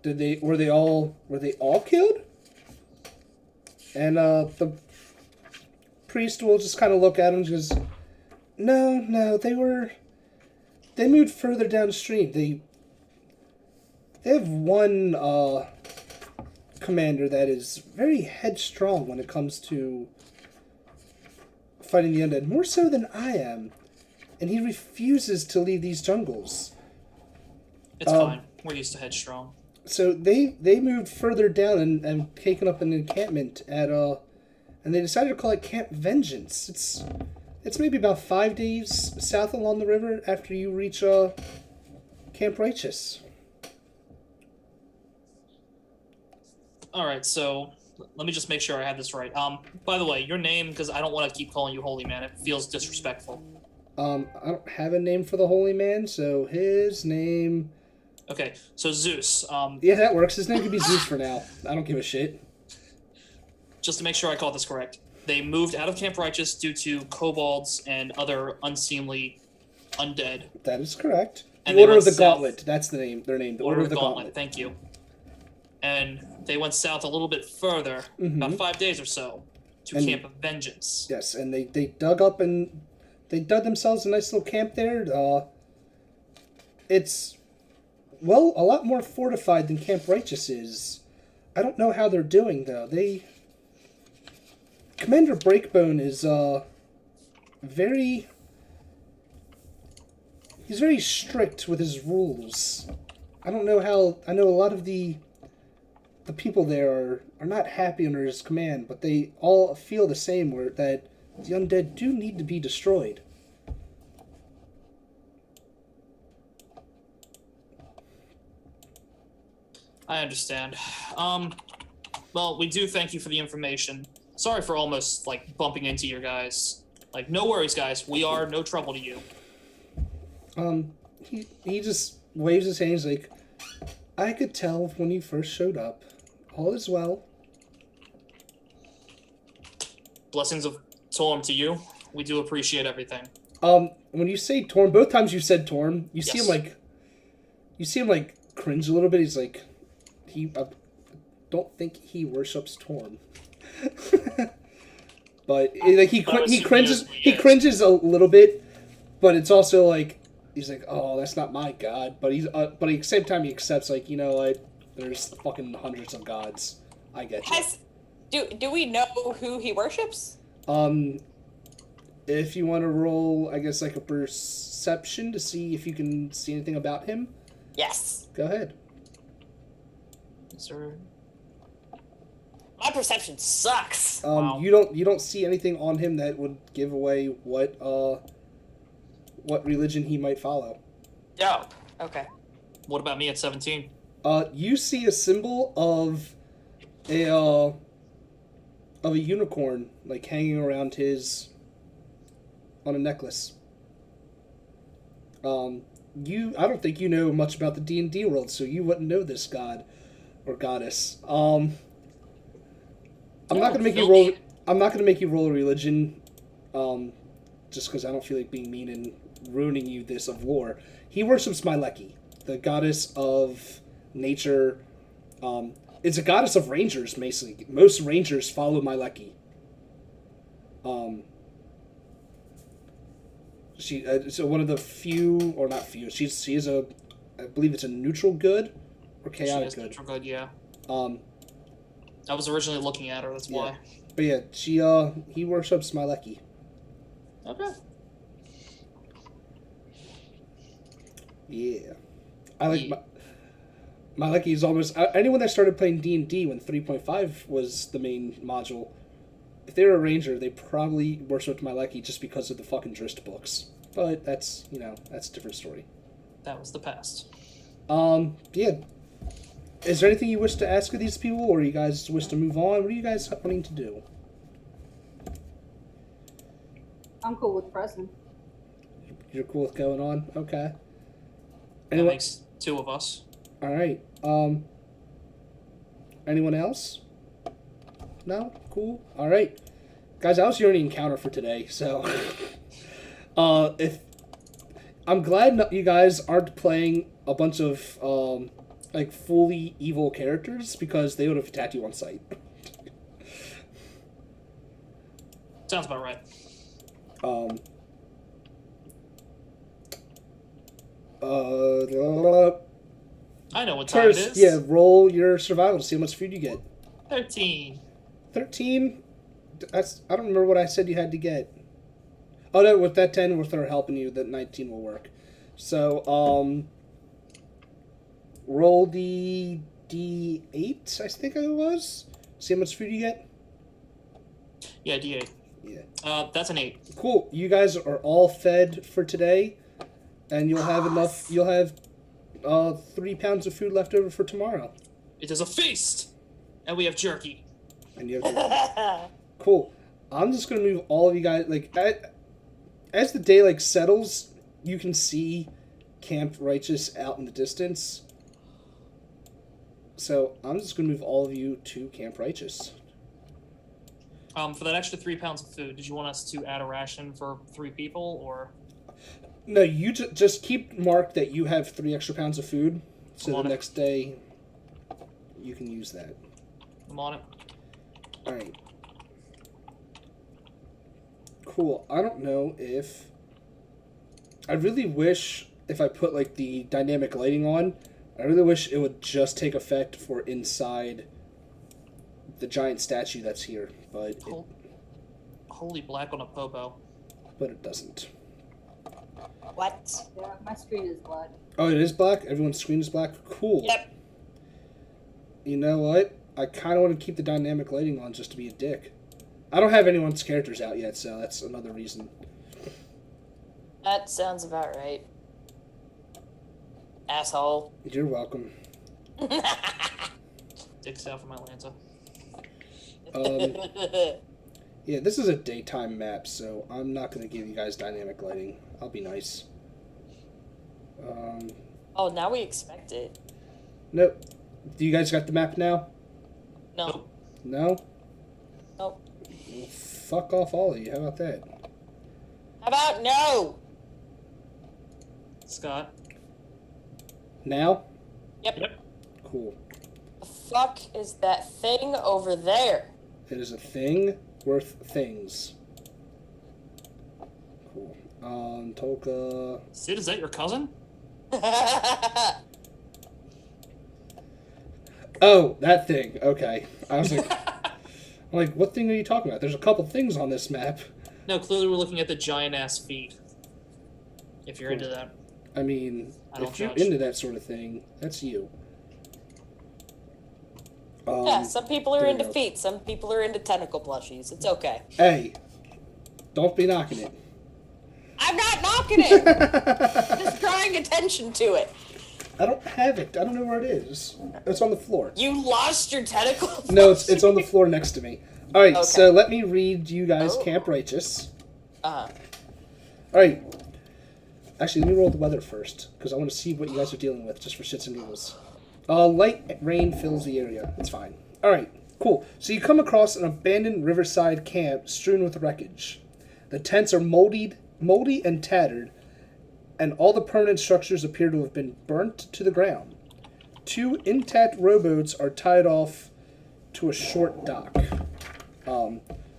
Were they all killed? And the priest will just kind of look at him and just, no, they moved further downstream. They have one commander that is very headstrong when it comes to fighting the undead, more so than I am, and he refuses to leave these jungles. It's fine. We're used to headstrong. So they moved further down and taken up an encampment at and they decided to call it Camp Vengeance. It's maybe about 5 days south along the river after you reach Camp Righteous. All right, so let me just make sure I have this right. By the way, your name, because I don't want to keep calling you Holy Man. It feels disrespectful. I don't have a name for the Holy Man, so his name... Okay, so Zeus. Yeah, that works. His name could be Zeus for now. I don't give a shit. Just to make sure I caught this correct. They moved out of Camp Righteous due to kobolds and other unseemly undead. That is correct. And the Order of the south. Gauntlet. That's the name. Their name. The Order of the Gauntlet. Thank you. And they went south a little bit further, about 5 days or so, to Camp of Vengeance. Yes, and they dug up and they dug themselves a nice little camp there. It's, well, a lot more fortified than Camp Righteous is. I don't know how they're doing, though. Commander Breakbone is, he's very strict with his rules. I don't know how... I know a lot of the people there are not happy under his command, but they all feel the same, that the undead do need to be destroyed. I understand. Well, we do thank you for the information. Sorry for almost, bumping into your guys. No worries, guys. We are no trouble to you. He just waves his hands like, I could tell when you first showed up. All is well. Blessings of Torm to you. We do appreciate everything. When you say Torm, both times you said Torm, you see him cringe a little bit. He's like, I don't think he worships Torm. But he cringes a little bit, but it's also like he's like, oh, that's not my god. But at the same time he accepts, like, you know what, there's fucking hundreds of gods. I get you. Do we know who he worships? If you want to roll, I guess, like a perception to see if you can see anything about him. Yes. Go ahead. Sir. My perception sucks. Wow. You don't see anything on him that would give away what religion he might follow. Dope. Okay. What about me at 17? You see a symbol of a unicorn, like, hanging around on a necklace. I don't think you know much about the D&D world, so you wouldn't know this god or goddess. I'm not gonna make you roll. I'm not gonna make you roll a religion, just because I don't feel like being mean and ruining you this of lore. He worships Myleki, the goddess of nature. It's a goddess of rangers, basically. Most rangers follow Myleki. So one of the few, or not few. She is I believe it's a neutral good or chaotic good. Neutral good, yeah. I was originally looking at her. That's why. But yeah, he worships Myleki. Okay. Yeah, I like Myleki is almost anyone that started playing D&D when 3.5 was the main module. If they were a ranger, they probably worshipped Myleki just because of the fucking Drist books. But that's a different story. That was the past. Yeah. is there anything you wish to ask of these people, or you guys wish to move on? What are you guys wanting to do? I'm cool with pressing. You're cool with going on? Okay. That makes 2 of us. All right. Anyone else? No? Cool. All right. Guys, that was your only encounter for today, so if I'm glad you guys aren't playing a bunch of like fully evil characters, because they would have attacked you on sight. Sounds about right. I know what time it is. Yeah, roll your survival to see how much food you get. 13. 13? I don't remember what I said you had to get. Oh no, with that 10, with her helping you, that 19 will work. So, roll the D8, I think it was. See how much food you get? Yeah, D8. Yeah. That's an 8. Cool. You guys are all fed for today, and you'll have enough. You'll have 3 pounds of food left over for tomorrow. It is a feast, and we have jerky. And you have cool. I'm just gonna move all of you guys as the day settles. You can see Camp Righteous out in the distance. So I'm just gonna move all of you to Camp Righteous. For that extra 3 pounds of food, did you want us to add a ration for 3 people, or? No, you just keep mark that you have 3 extra pounds of food, so the next day you can use that. I'm on it. All right. Cool. I don't know if I really wish if I put the dynamic lighting on, I really wish it would just take effect for inside the giant statue that's here, but Holy black on a popo. But it doesn't. What? Yeah, my screen is black. Oh, it is black? Everyone's screen is black? Cool. Yep. You know what? I kind of want to keep the dynamic lighting on just to be a dick. I don't have anyone's characters out yet, so that's another reason. That sounds about right. Asshole. You're welcome. Dicks out for my Lanta. Yeah, this is a daytime map, so I'm not going to give you guys dynamic lighting. I'll be nice. Oh, now we expect it. Nope. Do you guys got the map now? No. No? Nope. Well, fuck off all of you. How about that? How about no? Scott? Now? Yep. Cool. The fuck is that thing over there? It is a thing worth things. Cool. Tolka. Sid, is that your cousin? Oh, that thing. Okay. I was like, what thing are you talking about? There's a couple things on this map. No, clearly we're looking at the giant ass feet. If you're Cool. into that. I mean, I don't if you're judge. into that sort of thing, that's you. Yeah, some people are there into you go. feet, some people are into tentacle plushies. It's okay. Hey, don't be knocking it. I'm not knocking it! Just drawing attention to it. I don't have it. I don't know where it is. It's on the floor. You lost your tentacle? No, it's on the floor next to me. All right, Okay. so let me read you guys Oh. Camp Righteous. Uh-huh. All right. Actually, let me roll the weather first, because I want to see what you guys are dealing with, just for shits and giggles. Light rain fills the area. It's fine. All right, cool. So you come across an abandoned riverside camp strewn with wreckage. The tents are moldy and tattered, and all the permanent structures appear to have been burnt to the ground. 2 intact rowboats are tied off to a short dock.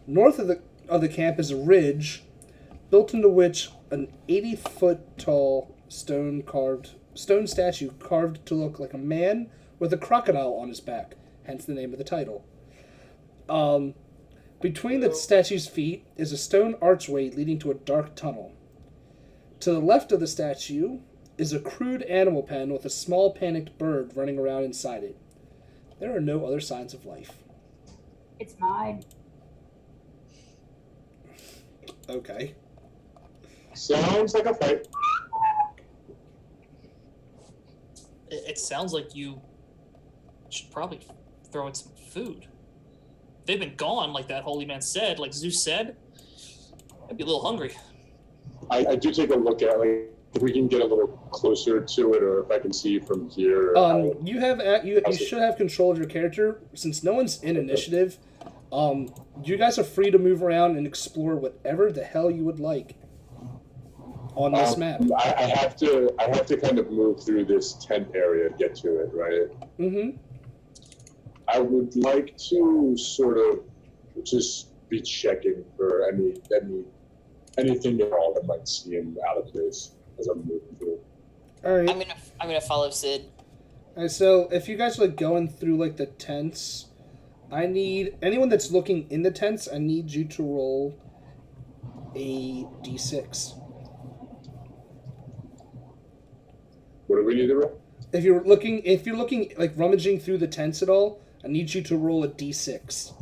North of the camp is a ridge, built into which an 80-foot tall stone statue carved to look like a man with a crocodile on his back, hence the name of the title. Between the statue's feet is a stone archway leading to a dark tunnel. To the left of the statue is a crude animal pen with a small panicked bird running around inside it. There are no other signs of life. It's mine. Okay. Sounds like a fight. It sounds like you Should probably throw in some food. They've been gone, like that holy man said, like Zeus said. I'd be a little hungry. I do take a look at, like, if we can get a little closer to it, or if I can see from here. You should have control of your character since no one's in initiative. You guys are free to move around and explore whatever the hell you would like on this map. I have to kind of move through this tent area to get to it, right? Mm-hmm. I would like to sort of just be checking for anything at all that might seem out of place as I'm moving through. All right. I'm gonna follow Sid. All right. So if you guys are like going through like the tents, I need anyone that's looking in the tents. I need you to roll a d6. What do we need to roll? If you're looking like rummaging through the tents at all, I need you to roll a d6.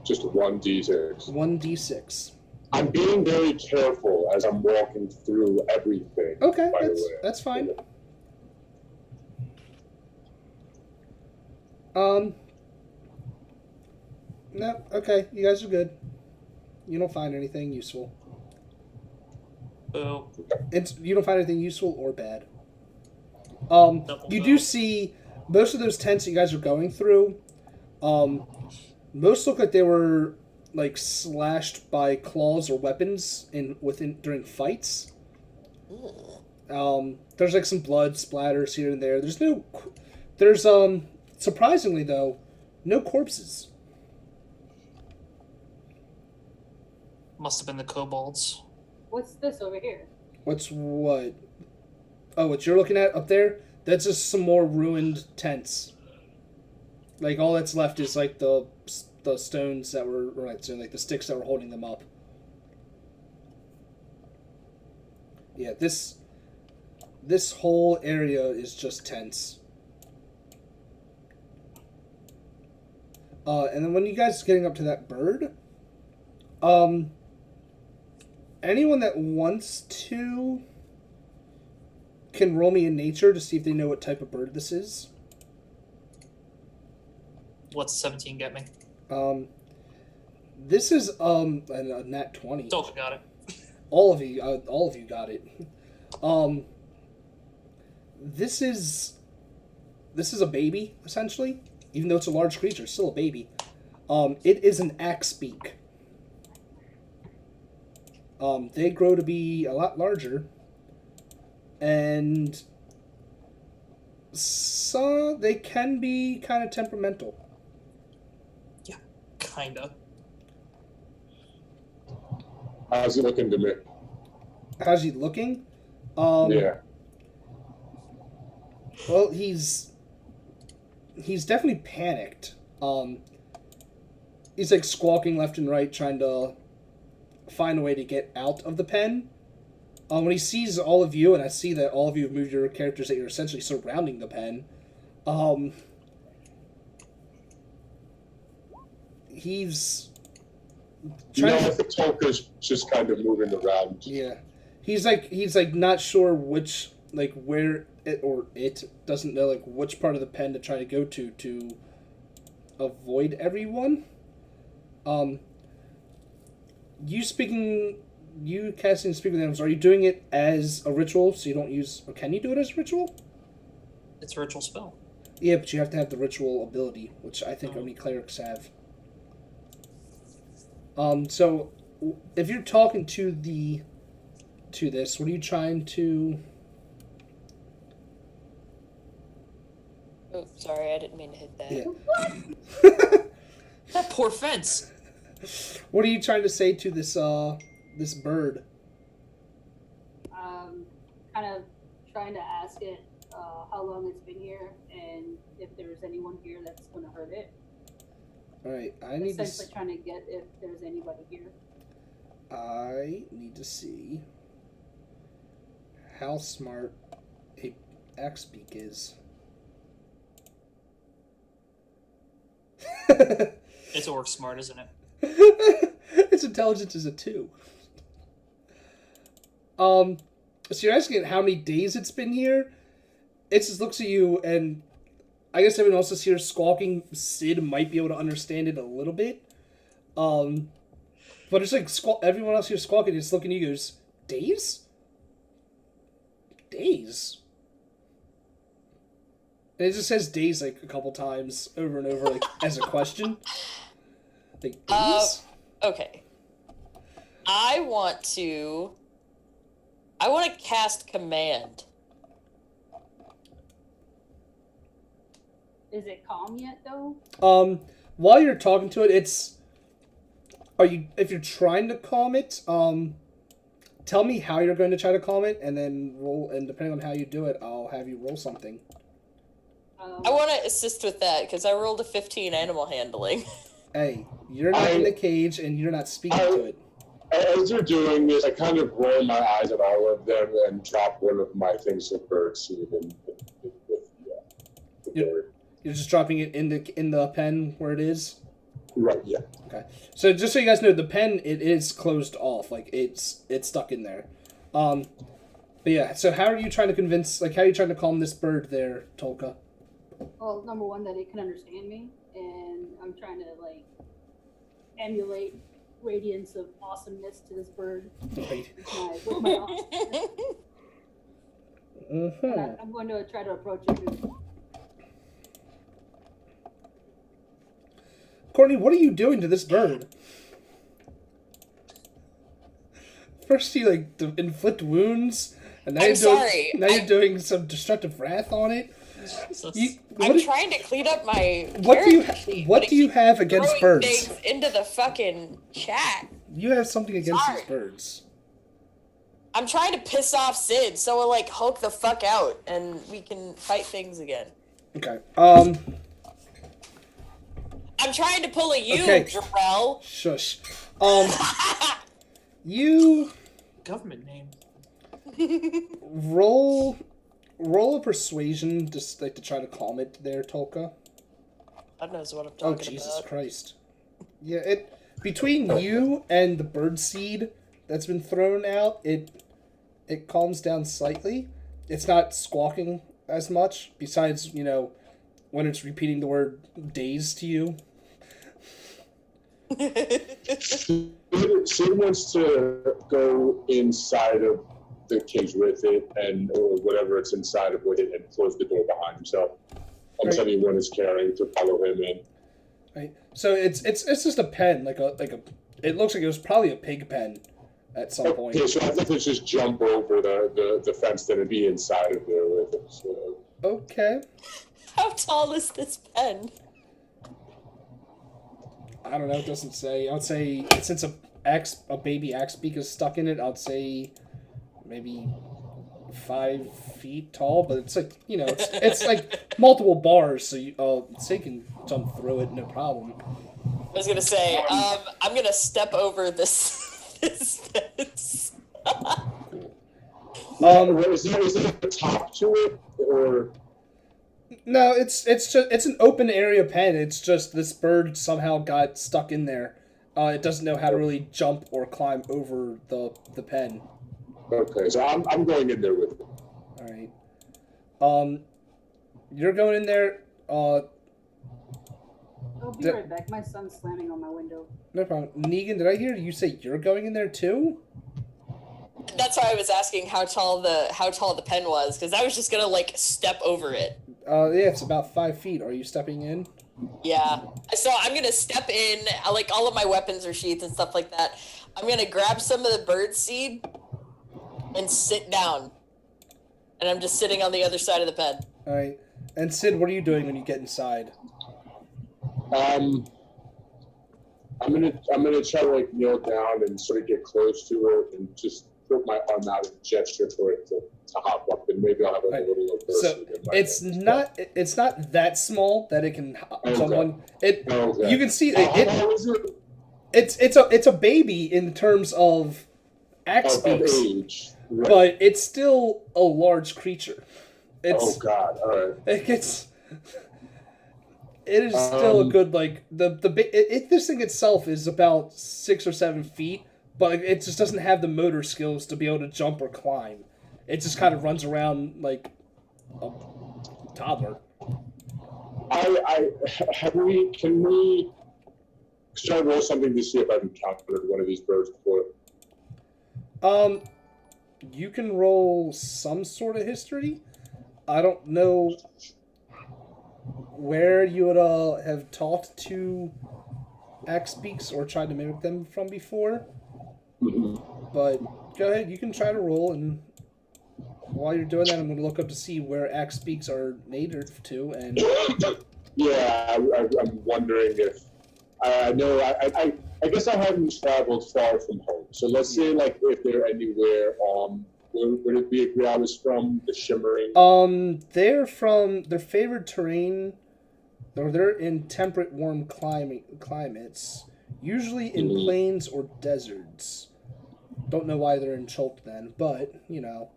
Just 1d6. 1d6. I'm being very careful as I'm walking through everything. Okay, by the way. that's fine. No, okay, you guys are good. You don't find anything useful. Boo. You don't find anything useful or bad. Double You boo. do see most of those tents that you guys are going through. Most look like they were like slashed by claws or weapons during fights. There's like some blood splatters here and there. There's surprisingly though, no corpses. Must have been the kobolds. What's this over here? What's what? Oh, what you're looking at up there? That's just some more ruined tents. Like all that's left is like the stones that were so like the sticks that were holding them up. Yeah, this whole area is just tents. And then when you guys are getting up to that bird, anyone that wants to can roll me in nature to see if they know what type of bird this is. What's 17 get me? This is a nat 20. Dolphin got it. All of you got it. This is a baby essentially, even though it's a large creature, it's still a baby. It is an axe beak. They grow to be a lot larger, and so they can be kind of temperamental. Yeah, kinda. How's he looking to me? How's he looking? Yeah. Well, he's definitely panicked. He's like squawking left and right, trying to find a way to get out of the pen. When he sees all of you, and I see that all of you have moved your characters, that you're essentially surrounding the pen. He's trying the Toka's just kind of moving around. Yeah, he's like not sure which, like, where it doesn't know like which part of the pen to try to go to avoid everyone. You casting Speak with Animals, are you doing it as a ritual so you don't use, or can you do it as a ritual? It's a ritual spell. Yeah, but you have to have the ritual ability, which I think only clerics have. So if you're talking to this, what are you trying to... Oh, sorry, I didn't mean to hit that. Yeah. That poor fence. What are you trying to say to this this bird? Kind of trying to ask it how long it's been here and if there's anyone here that's going to hurt it. All right, I need to. Essentially trying to get if there's anybody here. I need to see how smart a Axbeak is. It's orc smart, isn't it? Its intelligence is a 2. So you're asking it how many days it's been here? It just looks at you and I guess everyone else is here squawking. Sid might be able to understand it a little bit. But it's like everyone else here squawking, just looking at you goes, Days? Days? And it just says days like a couple times over and over, like as a question. Like, days? Okay. I want to cast command. Is it calm yet though? While you're talking to it, if you're trying to calm it, tell me how you're going to try to calm it, and then roll, and depending on how you do it, I'll have you roll something. I want to assist with that, because I rolled a 15 animal handling. Hey, you're not in the cage, and you're not speaking to it. As you're doing this, I kind of roll my eyes at all of them and drop one of my things of birdseed with the bird. You're just dropping it in the pen where it is? Right, yeah. Okay. So just so you guys know, the pen, it is closed off. Like, it's stuck in there. But yeah, so how are you trying to how are you trying to calm this bird there, Tolka? Well, number one, that it can understand me, and I'm trying to, like, emulate radiance of awesomeness to this bird Right. with my awesomeness. Mm-hmm. I'm going to try to approach it. Courtney, what are you doing to this bird? First you, like, inflict wounds, and now you're doing some destructive wrath on it. I'm trying to clean up my What do you have against birds? Things into the fucking chat. You have something against these birds. I'm trying to piss off Sid, so we'll like Hulk the fuck out, and we can fight things again. Okay. I'm trying to pull a Jarrell. Shush. You Government name. roll a persuasion just like to try to calm it there, Tolka. God knows what I'm talking about. Oh, Jesus Christ. Yeah, between you and the bird seed that's been thrown out, it calms down slightly. It's not squawking as much, besides, when it's repeating the word days to you. Sid wants to go inside of the cage with it, or whatever it's inside of with it, and close the door behind himself. Unless anyone is carrying to follow him in. Right. So it's just a pen, like a. It looks like it was probably a pig pen at some point. Okay, so I think let's just jump over the fence then and be inside of there with it. So. Okay. How tall is this pen? I don't know. It doesn't say. I would say since a baby axe beak is stuck in it, I'd say maybe 5 feet tall. But it's like it's like multiple bars, so you can jump through it, no problem. I was gonna say, I'm gonna step over this fence. Is there a top to it, or? No, it's an open area pen. It's just this bird somehow got stuck in there. It doesn't know how to really jump or climb over the pen. Okay, so I'm going in there with it. All right. You're going in there. I'll be right back. My son's slamming on my window. No problem. Negan, did I hear you say you're going in there too? That's why I was asking how tall the pen was, because I was just gonna like step over it. Yeah, it's about 5 feet. Are you stepping in? Yeah. So I'm gonna step in. Like all of my weapons are sheaths and stuff like that. I'm gonna grab some of the bird seed and sit down. And I'm just sitting on the other side of the pen. All right. And Sid, what are you doing when you get inside? I'm gonna try to like kneel down and sort of get close to it and just put my arm out and gesture for it to hop up, and maybe I'll have a little burst. So it's not that small that it can hop someone. You can see it's a baby in terms of axe beaks, right. But it's still a large creature. Oh God! All right. It is still a good this thing itself is about 6 or 7 feet, but it just doesn't have the motor skills to be able to jump or climb. It just kind of runs around like a toddler. Can we try to roll something to see if I've encountered one of these birds before? You can roll some sort of history. I don't know where you would have talked to Axbeaks or tried to mimic them from before. Mm-hmm. But go ahead, you can try to roll, and while you're doing that, I'm going to look up to see where Axbeaks are native to. And yeah, I'm wondering if I know. I guess I haven't traveled far from home. So let's say like if they're anywhere. Would it be where I was from? The Shimmering. They're from their favorite terrain. Or they're in temperate, warm climates, usually in plains or deserts. Don't know why they're in Chult then, but you know.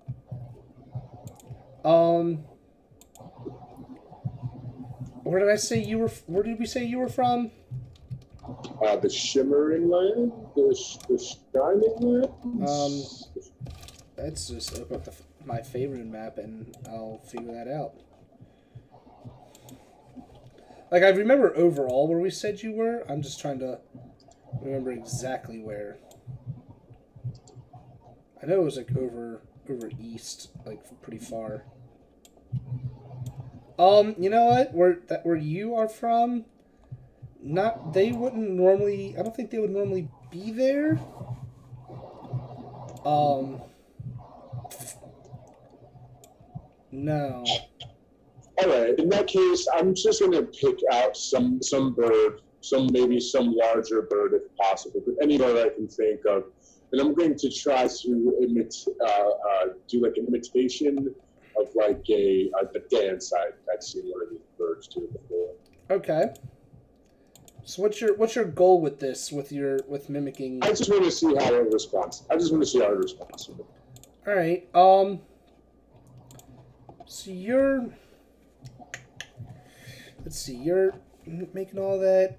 Where did I say you were? Where did we say you were from? The Shimmering Land, the Shining Land. Let's just open up my favorite map and I'll figure that out. Like, I remember overall where we said you were. I'm just trying to remember exactly where. I know it was, like, over east, like, pretty far. You know what? Where you are from, they wouldn't normally, I don't think they would normally be there. No. All right. In that case, I'm just going to pick out some bird, maybe some larger bird if possible, but any bird I can think of, and I'm going to try to do like an imitation of like a dance I'd seen one of these birds do before. Okay. So what's your goal with this? With mimicking? I just want to see how it responds. All right. So you're. Let's see. You're making all that.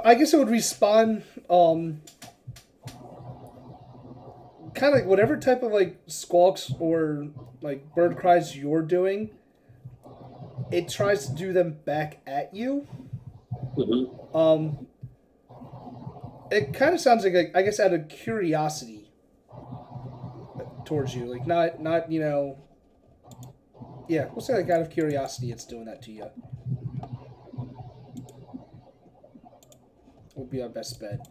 I guess it would respond. Kind of like whatever type of like squawks or like bird cries you're doing. It tries to do them back at you. Mm-hmm. It kind of sounds like I guess out of curiosity towards you, like not you know. Yeah, we'll say like out of curiosity, it's doing that to you. Would be our best bet.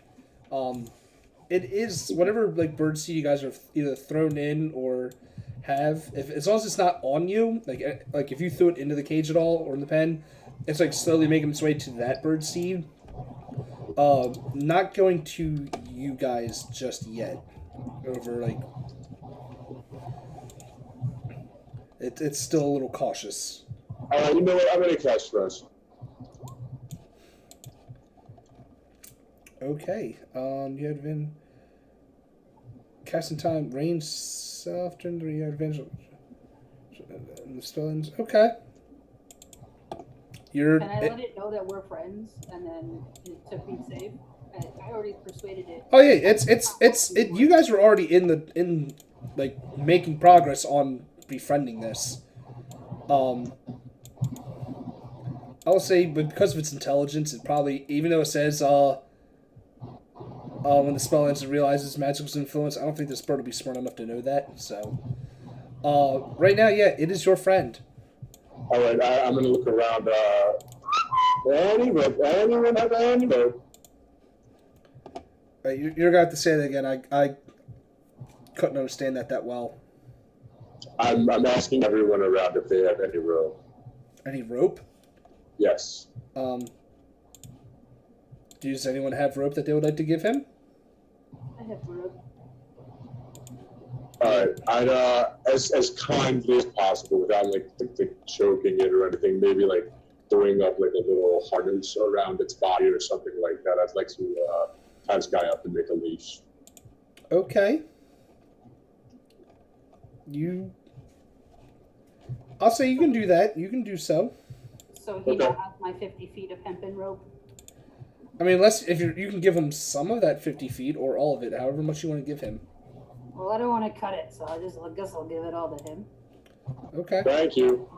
It is whatever like bird seed you guys are either thrown in or have. As long as it's not on you, like if you threw it into the cage at all or in the pen, it's like slowly making its way to that bird seed. Not going to you guys just yet. Over like. It's still a little cautious. You know what? I'm going to cast first. Okay. You had been casting time range self turned to your advantage. The spell ends. Okay. Can I let it know that we're friends and then to be safe? I already persuaded it. Oh yeah, it's you guys were already in like making progress on befriending this. I'll say, but because of its intelligence, it probably, even though it says when the spell ends, it realizes magic's influence. I don't think this bird will be smart enough to know that. So, right now, yeah, it is your friend. All right, I'm gonna look around. Anyone have any rope? You're gonna have to say that again. I couldn't understand that well. I'm asking everyone around if they have any rope. Any rope? Yes. Does anyone have rope that they would like to give him? I have rope. All right. I'd as kindly as possible, without like choking it or anything. Maybe like throwing up like a little harness around its body or something like that. I'd like to tie this guy up and make a leash. Okay. I'll say you can do that. You can do so. So he will have my 50 feet of hempen rope. I mean, if you can give him some of that 50 feet or all of it, however much you want to give him. Well, I don't want to cut it, so I guess I'll give it all to him. Okay. Thank you.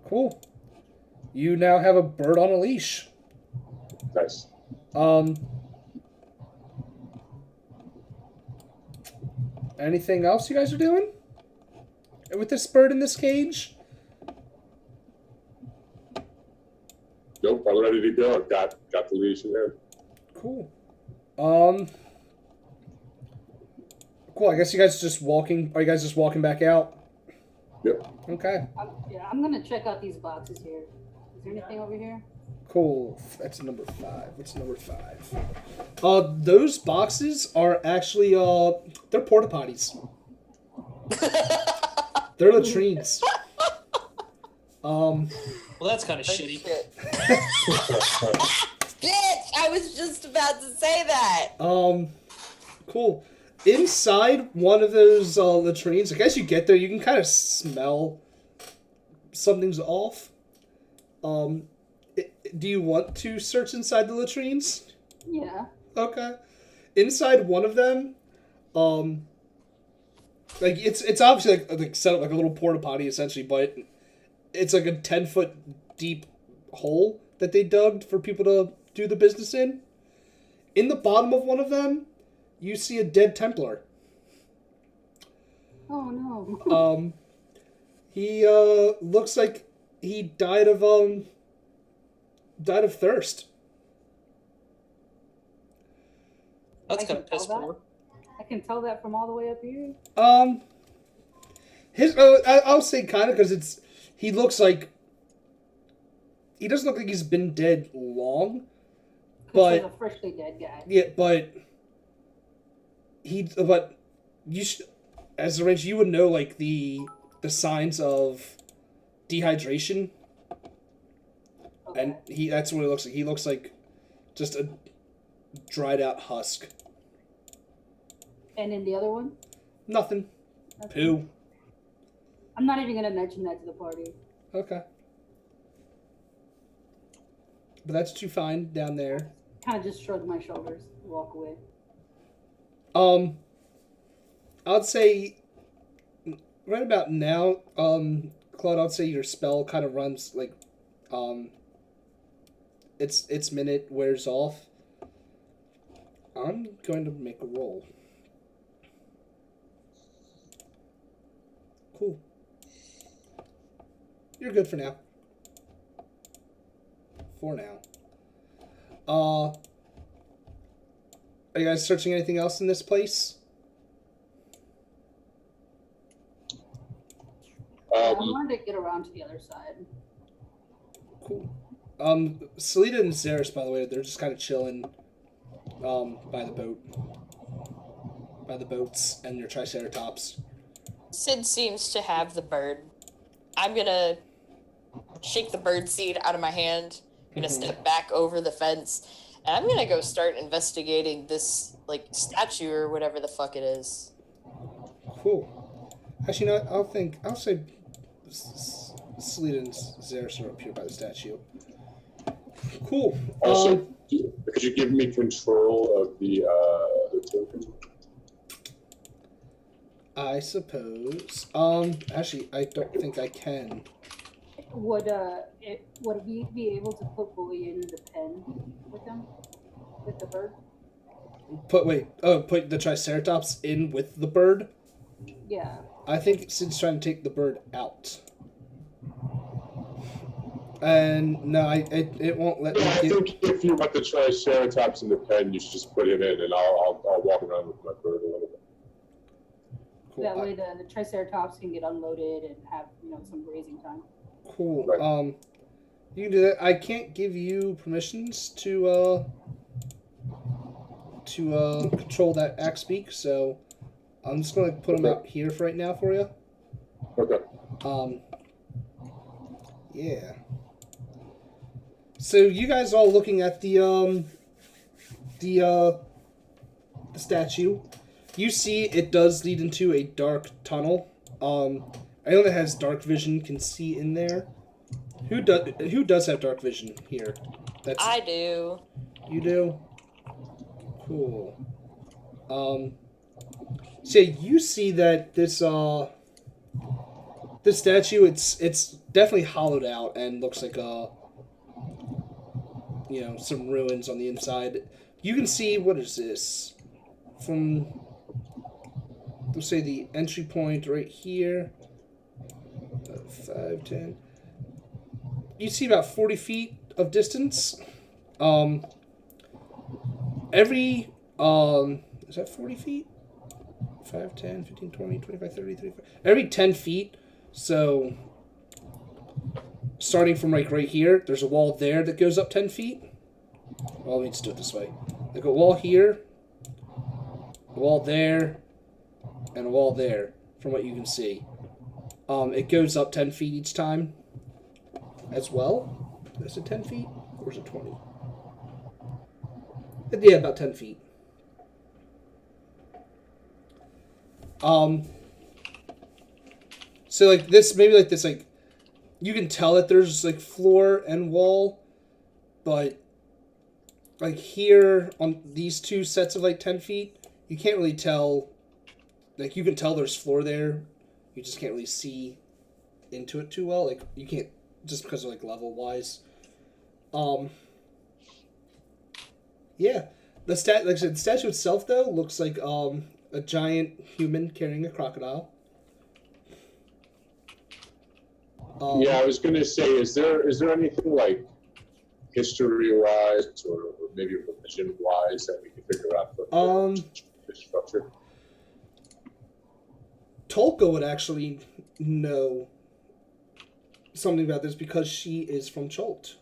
Cool. You now have a bird on a leash. Nice. Anything else you guys are doing with this bird in this cage? Nope, I'm ready to go. I've got the leash in there. Cool. Cool. I guess you guys just walking. Are you guys just walking back out? Yep. Okay. I'm gonna check out these boxes here. Is there anything over here? Cool. That's number 5. What's number 5? Those boxes are actually they're porta potties. They're latrines. Well, that's kind of shitty. Bitch! I was just about to say that. Cool. Inside one of those latrines, like as you get there, you can kind of smell something's off. Do you want to search inside the latrines? Yeah. Okay. Inside one of them, like it's obviously like set up like a little porta potty essentially, but it's like a 10-foot deep hole that they dug for people to do the business in. In the bottom of one of them, you see a dead Templar. Oh no. He looks like he died of thirst. That's I kind can of piss tell that. poor. I can tell that from all the way up here. I'll say kind of because he looks like he doesn't look like he's been dead long, but He's a freshly dead guy. yeah, but you should, as a range, you would know like the signs of dehydration, Okay. and that's what it looks like. He looks like just a dried out husk. And in the other one? Nothing. Okay. Poo. I'm not even gonna mention that to the party. Okay. But that's what you find down there. Kind of just shrug my shoulders, walk away. I'd say right about now, Claude, I'd say your spell kind of runs like, its minute wears off. I'm going to make a roll. Cool. You're good for now. For now. Are you guys searching anything else in this place? I wanted to get around to the other side. Cool. Selita and Zeris, by the way, they're just kind of chilling, by the boat. By the boats and their Triceratops. Sid seems to have the bird. I'm gonna shake the bird seed out of my hand. I'm gonna step back over the fence, and I'm gonna go start investigating this like statue or whatever the fuck it is. Cool. Actually, you know what? I'll say Selita and Zeris are up here by the statue. Cool. Also, could you give me control of the token? I suppose. Actually, I don't think I can. Would we be able to put Bully in the pen with him? With the bird? Put the Triceratops in with the bird? Yeah. I think Sid's trying to take the bird out. And no, it won't let me I get... think if you want the Triceratops in the pen, you should just put him in, and I'll walk around with my bird a little bit. Cool. That way the Triceratops can get unloaded and have, some grazing time. Cool. Right. You can do that. I can't give you permissions to control that axe beak, so I'm just gonna put them out here for right now for you. Okay. Yeah. So you guys all looking at the statue. You see it does lead into a dark tunnel. Anyone that has dark vision can see in there. Who does have dark vision here? I do. You do? Cool. So you see that this statue, it's definitely hollowed out and looks like some ruins on the inside. You can see, what is this? From, let's say, the entry point right here. 5, 10. You see about 40 feet of distance. Every, is that 40 feet? 5, 10, 15, 20, 25, 30, 35. Every 10 feet, so starting from like right here, there's a wall there that goes up 10 feet. Well, let me just do it this way. Like a wall here, a wall there, and a wall there, from what you can see. It goes up 10 feet each time as well. Is it 10 feet? Or is it 20? Yeah, about 10 feet. So like this, maybe like this, like, you can tell that there's like floor and wall, but like here on these two sets of like 10 feet, you can't really tell. Like, you can tell there's floor there, you just can't really see into it too well. Like, you can't, just because of like level wise. Yeah, like I said, the statue itself though looks like a giant human carrying a crocodile. Yeah, I was going to say, is there anything like history-wise or maybe religion-wise that we can figure out from the structure? Tolka would actually know something about this because she is from Cholt,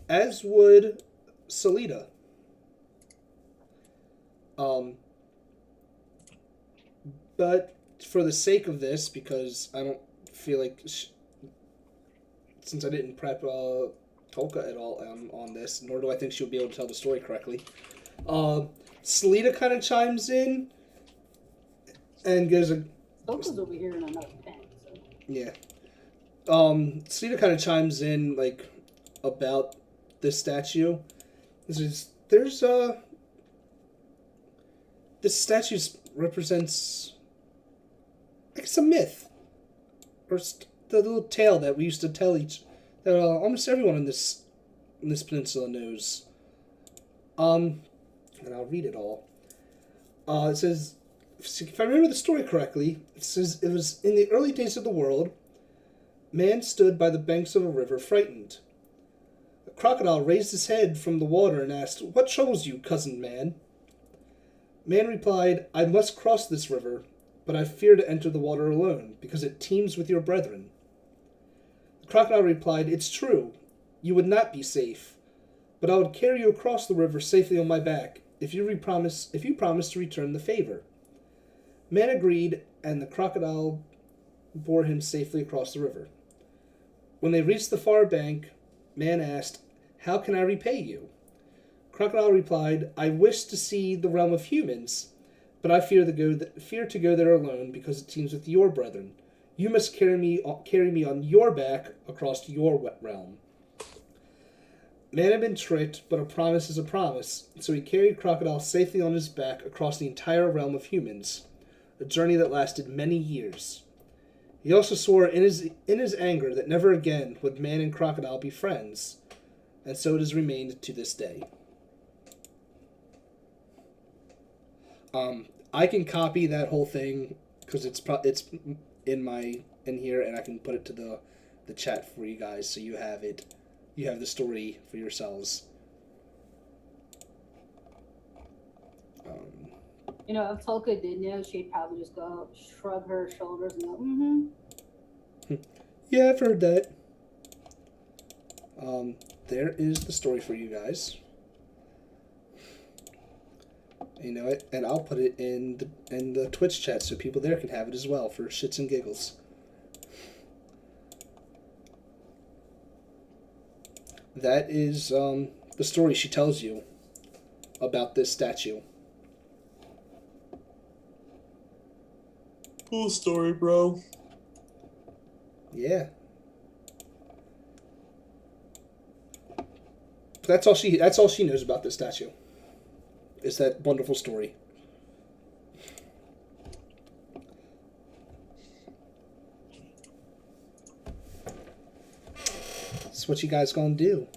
as would Salida. But for the sake of this, because I don't feel like, since I didn't prep Tolka at all on this, nor do I think she'll be able to tell the story correctly, Salida kind of chimes in and gives a... Tolka's over here in another pen, so... Yeah. Salida kind of chimes in, like, about this statue. This statue represents, like, it's a myth. Or the little tale that we used to tell that almost everyone in this peninsula knows. And I'll read it all. It says, if I remember the story correctly, it says, it was in the early days of the world, man stood by the banks of a river frightened. A crocodile raised his head from the water and asked, "What troubles you, cousin man?" Man replied, "I must cross this river, but I fear to enter the water alone, because it teems with your brethren." The crocodile replied, "It's true, you would not be safe, but I would carry you across the river safely on my back, if you promise to return the favor." Man agreed, and the crocodile bore him safely across the river. When they reached the far bank, man asked, "How can I repay you?" Crocodile replied, "I wish to see the realm of humans, but I fear to go there alone because it teems with your brethren. You must carry me on your back across your realm." Man had been tricked, but a promise is a promise, so he carried Crocodile safely on his back across the entire realm of humans, a journey that lasted many years. He also swore in his anger that never again would man and Crocodile be friends, and so it has remained to this day. I can copy that whole thing because it's in here, and I can put it to the chat for you guys, so you have it. You have the story for yourselves. You know, if Tolka did know, she'd probably just go shrug her shoulders and go, mm-hmm. Yeah, I've heard that. There is the story for you guys. You know it, and I'll put it in the Twitch chat so people there can have it as well for shits and giggles. That is the story she tells you about this statue. Cool story, bro. Yeah. That's all she knows about this statue. Is that wonderful story. That's what you guys gonna do.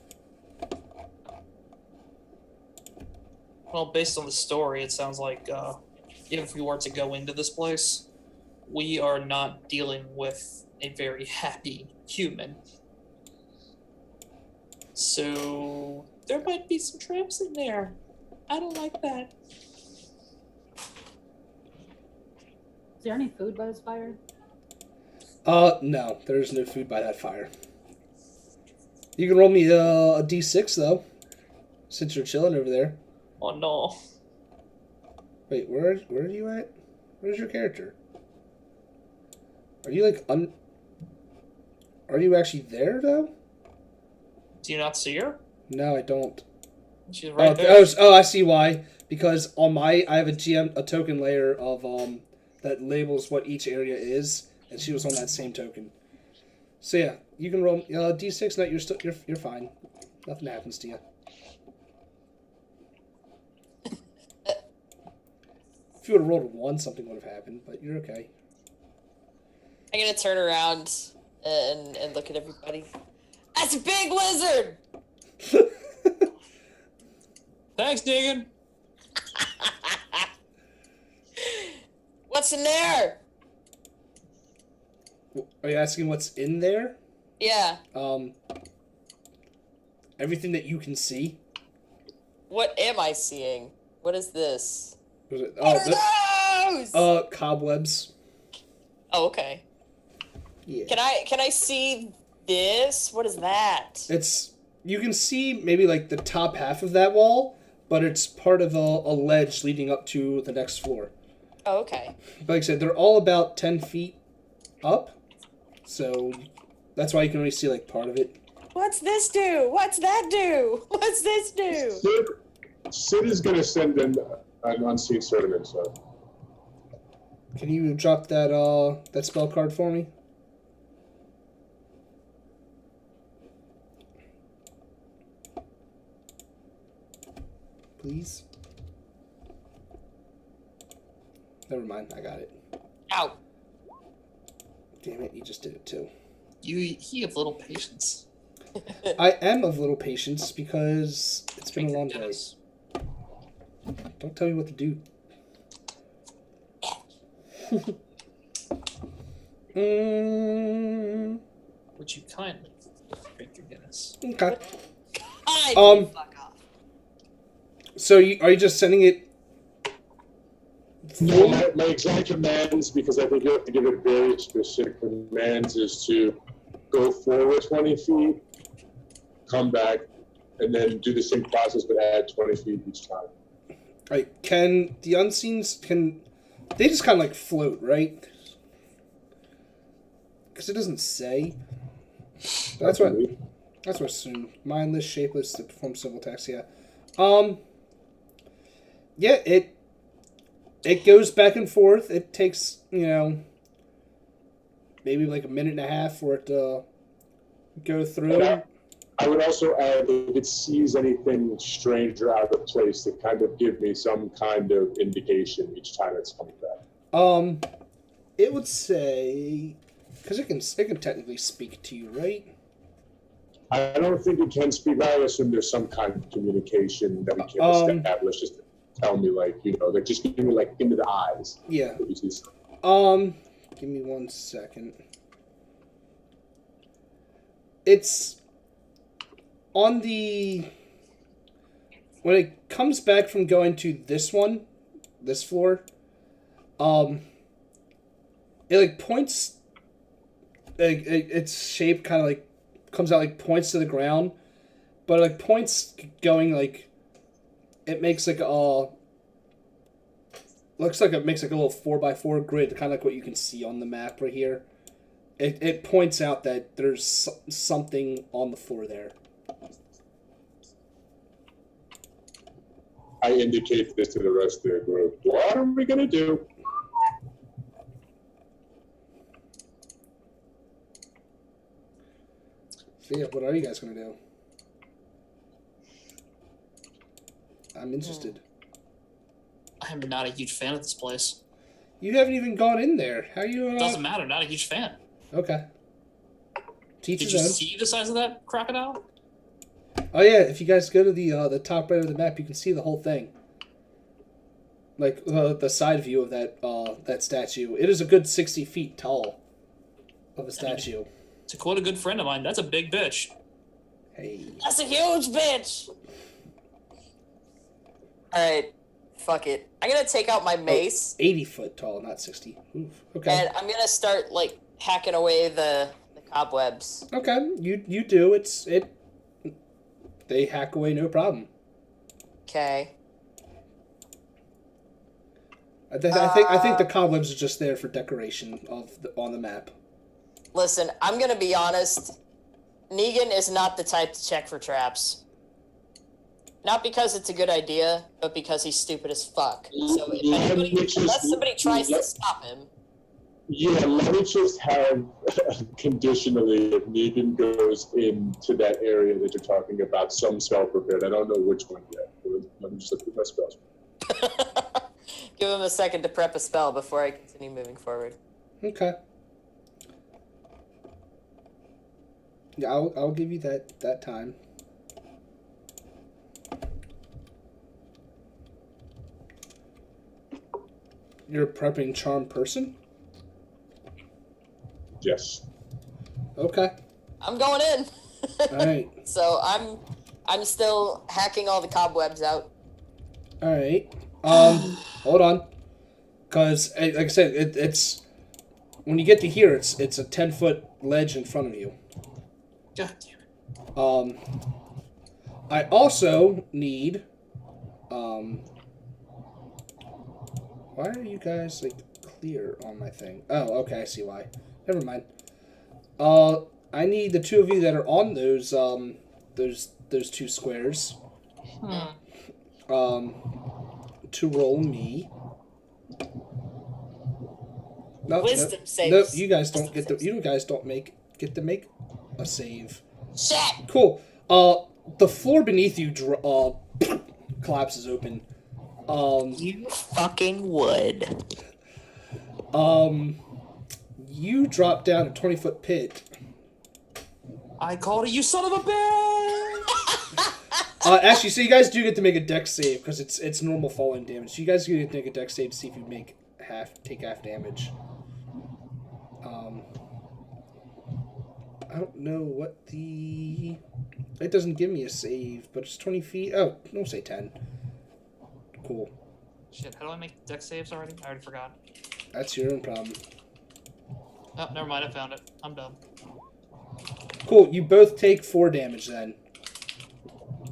Well, based on the story, it sounds like if we were to go into this place, we are not dealing with a very happy human. So there might be some traps in there. I don't like that. Is there any food by this fire? No, there's no food by that fire. You can roll me a d6 though, since you're chilling over there. Oh no. Wait, where are you at? Where's your character? Are you like Are you actually there though? Do you not see her? No, I don't. She's right there. I see why. Because on I have a token layer of that labels what each area is, and she was on that same token. So yeah, you can roll d6. No, you're fine. Nothing happens to you. If you would have rolled a 1, something would have happened, but you're okay. I'm gonna turn around and look at everybody. That's a big lizard! Thanks, Negan. What's in there? Are you asking what's in there? Yeah. Everything that you can see. What am I seeing? What is this? Was it? What are those? Cobwebs. Oh, okay. Yeah. Can I see this? What is that? You can see maybe like the top half of that wall, but it's part of a ledge leading up to the next floor. Oh, okay. But like I said, they're all about 10 feet up, so that's why you can only see like part of it. What's this do? What's that do? What's this do? Sid is going to send in an unseen servant, so. Can you drop that spell card for me? Please? Never mind, I got it. Ow. Damn it, you just did it too. He have little patience. I am of little patience because it's been a long day. Don't tell me what to do. Would you kindly drink your Guinness? Okay. Fuck off. So are you just sending it? No, my exact commands, because I think you have to give it very specific commands, is to go forward 20 feet, come back, and then do the same process but add 20 feet each time. Right? Can the unseens they just kind of like float, right? Because it doesn't say. That's what I assume. Mindless, shapeless to perform civil attacks. Yeah. Yeah. It goes back and forth. It takes maybe like a minute and a half for it to go through. I would also add if it sees anything strange or out of place to kind of give me some kind of indication each time it's coming back. It would say, because it can technically speak to you, right? I don't think it can speak. I assume there's some kind of communication that we can establish. Just to tell me, just give me into the eyes. Yeah. Give me 1 second. It's on the when it comes back from going to this floor. It points. Its shape kind of comes out points to the ground, but points going it makes looks like it makes a little 4x4 grid, kind of like what you can see on the map right here. It points out that there's something on the floor there. I indicate this to the rest of the group. What are we gonna do? So yeah, what are you guys gonna do? I'm interested. I'm not a huge fan of this place. You haven't even gone in there. How you? Doesn't matter. Not a huge fan. Okay. Teach Did his you own. see the size of that crocodile? Oh yeah, if you guys go to the top right of the map, you can see the whole thing. Like the side view of that statue. It is a good 60 feet tall of a statue. To quote a good friend of mine, that's a big bitch. Hey. That's a huge bitch. All right, fuck it. I'm gonna take out my mace 80 foot tall, not 60. Oof. Okay. and I'm gonna start like hacking away the cobwebs. Okay, you do. They hack away no problem. Okay. I think the cobwebs are just there for decoration on the map. Listen, I'm gonna be honest. Negan is not the type to check for traps. Not because it's a good idea, but because he's stupid as fuck. So unless somebody tries to stop him. Yeah, let me just have conditionally, if Negan goes into that area that you're talking about, some spell prepared. I don't know which one yet. Let me just look at my spells. Give him a second to prep a spell before I continue moving forward. Okay. Yeah, I'll give you that time. You're a prepping charm person? Yes. Okay. I'm going in. Alright. So I'm still hacking all the cobwebs out. Alright. Hold on. Because, like I said, it's... When you get to here, it's a 10-foot ledge in front of you. God damn it. I also need... Why are you guys, like, clear on my thing? Oh, okay, I see why. Never mind. I need the two of you that are on those two squares. To roll me. No, Wisdom no, saves. no, you guys don't get to. You guys don't get to make a save. Shit! Cool. The floor beneath you collapses open. You fucking would. You drop down a 20-foot pit. I called it, you son of a bitch! Actually, so you guys do get to make a dex save because it's normal falling damage. So you guys do get to make a dex save to see if you take half damage. I don't know what the... It doesn't give me a save, but it's 20 feet. Oh, don't say 10. Cool. Shit, how do I make dex saves already? I already forgot. That's your own problem. Oh, never mind, I found it. I'm done. Cool, you both take 4 damage then.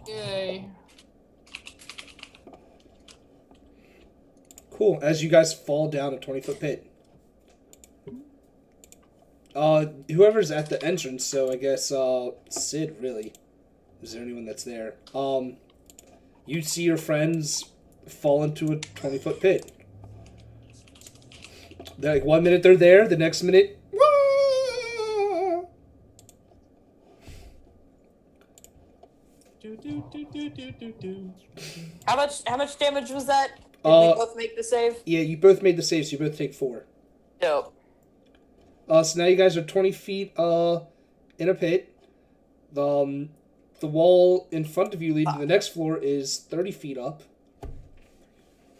Yay. Cool, as you guys fall down a 20-foot pit. Whoever's at the entrance, so I guess, Sid, really. Is there anyone that's there? You see your friends fall into a 20-foot pit. They're like, 1 minute they're there, the next minute, wah! How much damage was that? Did we both make the save? Yeah, you both made the save, so you both take 4. Dope. So now you guys are 20 feet in a pit. The wall in front of you leading to the next floor is 30 feet up.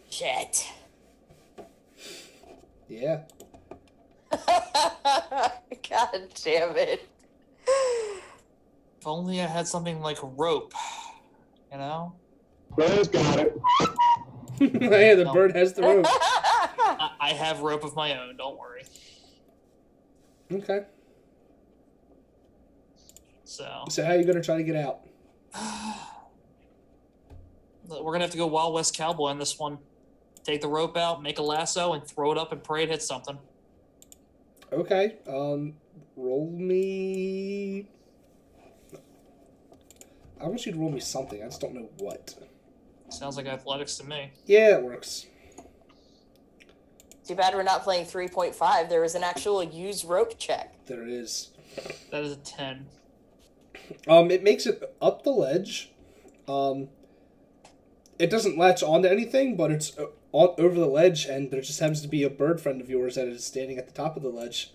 Shit. Yeah. God damn it. If only I had something like rope, you know? Bird's got it. Yeah, the bird has the rope. I have rope of my own, don't worry. Okay. So So how are you going to try to get out? we're gonna have to go Wild West Cowboy on this one. Take the rope out, make a lasso, and throw it up and pray it hits something. Okay. Roll me... I want you to roll me something. I just don't know what. Sounds like athletics to me. Yeah, it works. Too bad we're not playing 3.5. There is an actual use rope check. There is. That is a 10. It makes it up the ledge. It doesn't latch onto anything, but it's over the ledge, and there just happens to be a bird friend of yours that is standing at the top of the ledge.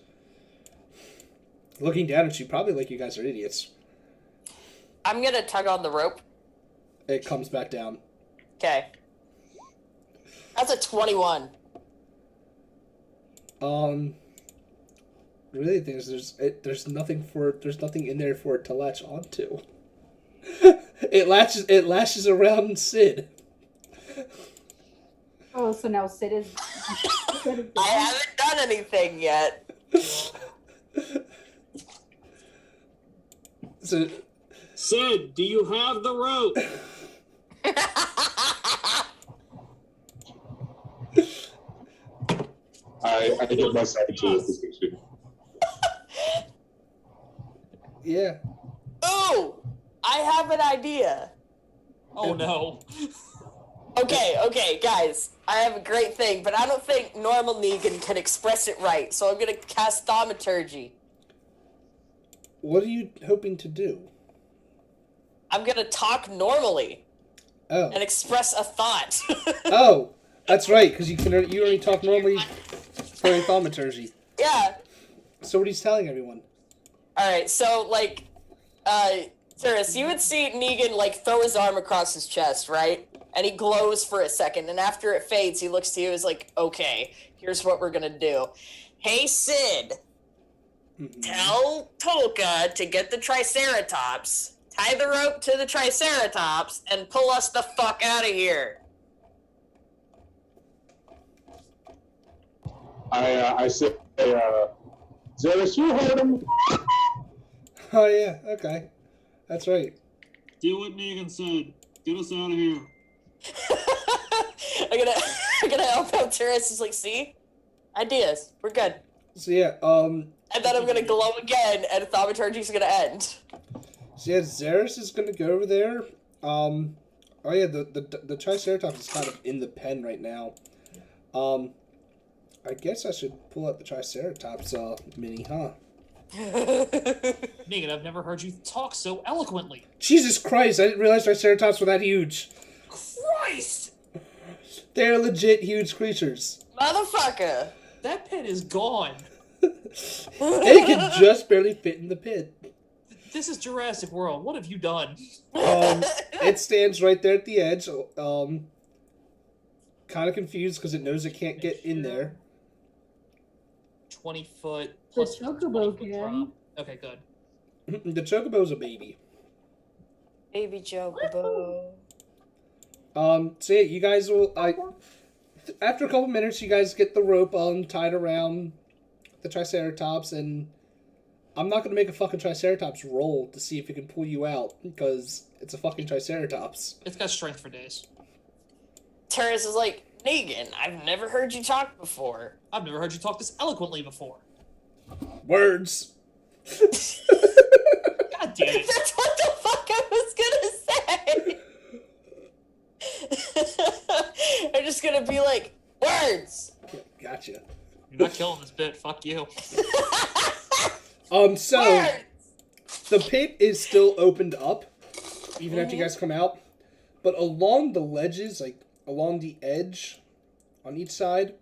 Looking down at you, probably like you guys are idiots. I'm gonna tug on the rope. It comes back down. Okay. That's a 21. Really, there's nothing in there for it to latch onto. It lashes around Sid. Oh, so now Sid is. I haven't done anything yet. So, Sid, do you have the rope? I get myself into a position. yeah. Ooh! I have an idea. Oh no. Okay, guys. I have a great thing, but I don't think normal Negan can express it right, so I'm gonna cast Thaumaturgy. What are you hoping to do? I'm gonna talk normally Oh. and express a thought. Oh, that's right, because you already talk normally for thaumaturgy. Yeah. So what he's telling everyone. Alright, so, like, Cirrus, you would see Negan, like, throw his arm across his chest, right? And he glows for a second, and after it fades, he looks to you and is like, okay, here's what we're gonna do. Hey, Sid, tell Tolka to get the Triceratops, tie the rope to the Triceratops, and pull us the fuck out of here. I say, Zeus, you heard him. Oh yeah, okay. That's right. Do what Negan said. Get us out of here. I'm gonna help out Cirrus. He's like, see? Ideas. We're good. So yeah, And then I'm gonna glow again, and Thaumaturgy's gonna end. So yeah, Xeris is gonna go over there. Oh yeah, the Triceratops is kind of in the pen right now. I guess I should pull out the Triceratops mini, huh? Negan, I've never heard you talk so eloquently. Jesus Christ, I didn't realize Triceratops were that huge. Christ! They're legit huge creatures. Motherfucker! That pit is gone. They can just barely fit in the pit. This is Jurassic World. What have you done? It stands right there at the edge. Kind of confused because it knows it can't get in there. 20 foot The plus chocobo 20 foot can. drop. Okay, good. The Chocobo's a baby. Baby Chocobo. So yeah, you guys will. After a couple minutes, you guys get the rope tied around the Triceratops, and I'm not gonna make a fucking Triceratops roll to see if it can pull you out because it's a fucking Triceratops. It's got strength for days. Terrence is like, Negan, I've never heard you talk before. I've never heard you talk this eloquently before. Words. God damn it. That's what the fuck I was gonna say. I'm just gonna be like, words. Gotcha. You're not killing this bit. Fuck you. So Words. the pit is still opened up, even after you guys come out, but along the ledges, like along the edge, on each side,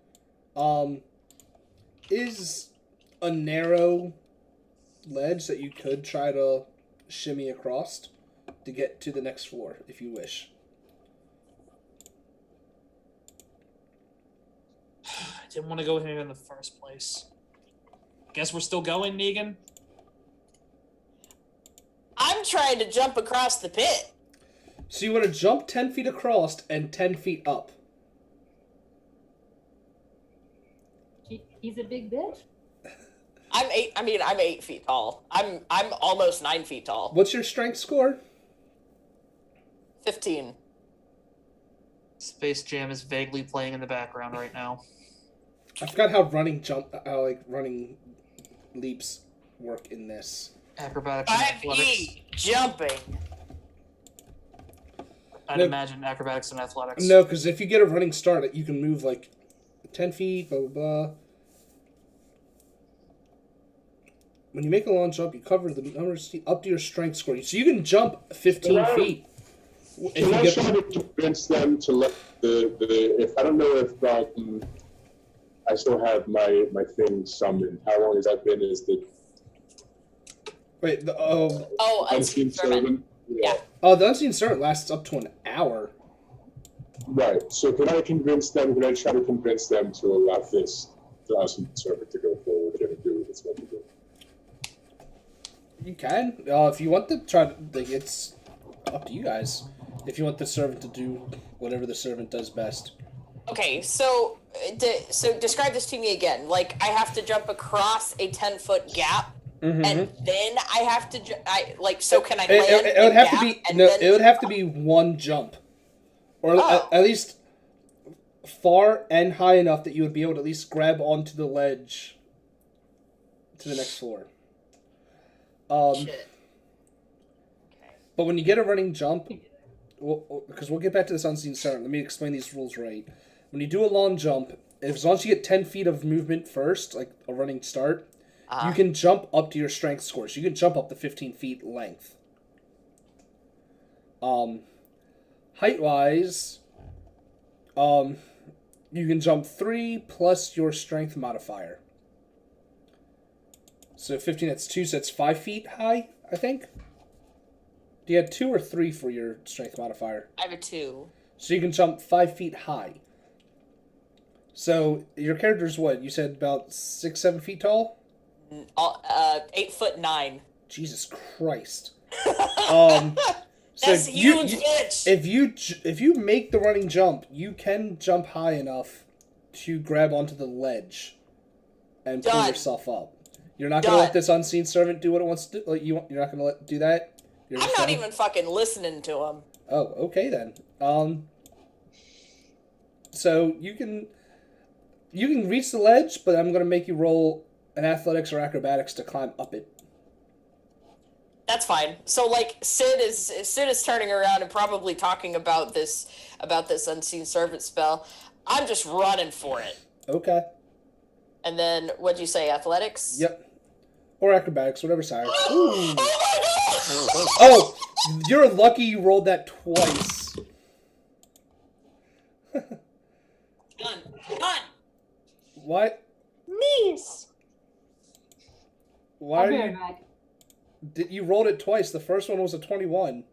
is a narrow ledge that you could try to shimmy across to get to the next floor, if you wish. I didn't want to go here in the first place. Guess we're still going, Negan? I'm trying to jump across the pit. So you want to jump 10 feet across and 10 feet up. He's a big bitch. I'm 8 feet tall. I'm almost 9 feet tall. What's your strength score? 15. Space Jam is vaguely playing in the background right now. I forgot how running leaps work in this. Acrobatics and 5 athletics. feet jumping. I'd No. imagine acrobatics and athletics. No, because if you get a running start, you can move like 10 feet, blah, blah, blah. When you make a long jump, you cover the numbers up to your strength score. So you can jump 15 feet. If Can you I get... try to convince them to let if I don't know if I still have my thing summoned. How long has that been? Is the Wait, Unseen Servant. Yeah. the Unseen Servant lasts up to an hour. Right. So could I try to convince them to allow the Unseen Servant to go forward and do what it's meant to do? You can. If you want to try to, it's up to you guys. If you want the servant to do whatever the servant does best. Okay, so describe this to me again. Like, I have to jump across a 10-foot gap, and then I have to, so can I land It would have gap to be and no. then... It would have to be one jump, or at least far and high enough that you would be able to at least grab onto the ledge to the next floor. Shit. Okay. But when you get a running jump, because we'll get back to this Unseen Servant. Let me explain these rules right. When you do a long jump, as long as you get 10 feet of movement first, like a running start, you can jump up to your strength score. So you can jump up to 15 feet length. Height-wise, you can jump 3 plus your strength modifier. So 15, that's 2, so that's 5 feet high, I think. Do you have 2 or 3 for your strength modifier? I have a 2. So you can jump 5 feet high. So your character's what? You said about 6-7 feet tall? 8'9". Jesus Christ. So That's huge, bitch. If you make the running jump, you can jump high enough to grab onto the ledge and pull yourself up. You're not gonna let this Unseen Servant do what it wants to do. Like, you're not gonna do that. I'm not even fucking listening to him. Oh, okay then. So you can reach the ledge, but I'm gonna make you roll an athletics or acrobatics to climb up it. That's fine. So like Sid is turning around and probably talking about this Unseen Servant spell. I'm just running for it. Okay. And then what'd you say? Athletics? Yep. Or acrobatics, whatever's higher. Oh my god! Oh, you're lucky you rolled that twice. Done. What? Nice. Why I'll are be right you? back. You rolled it twice. The first one was a 21.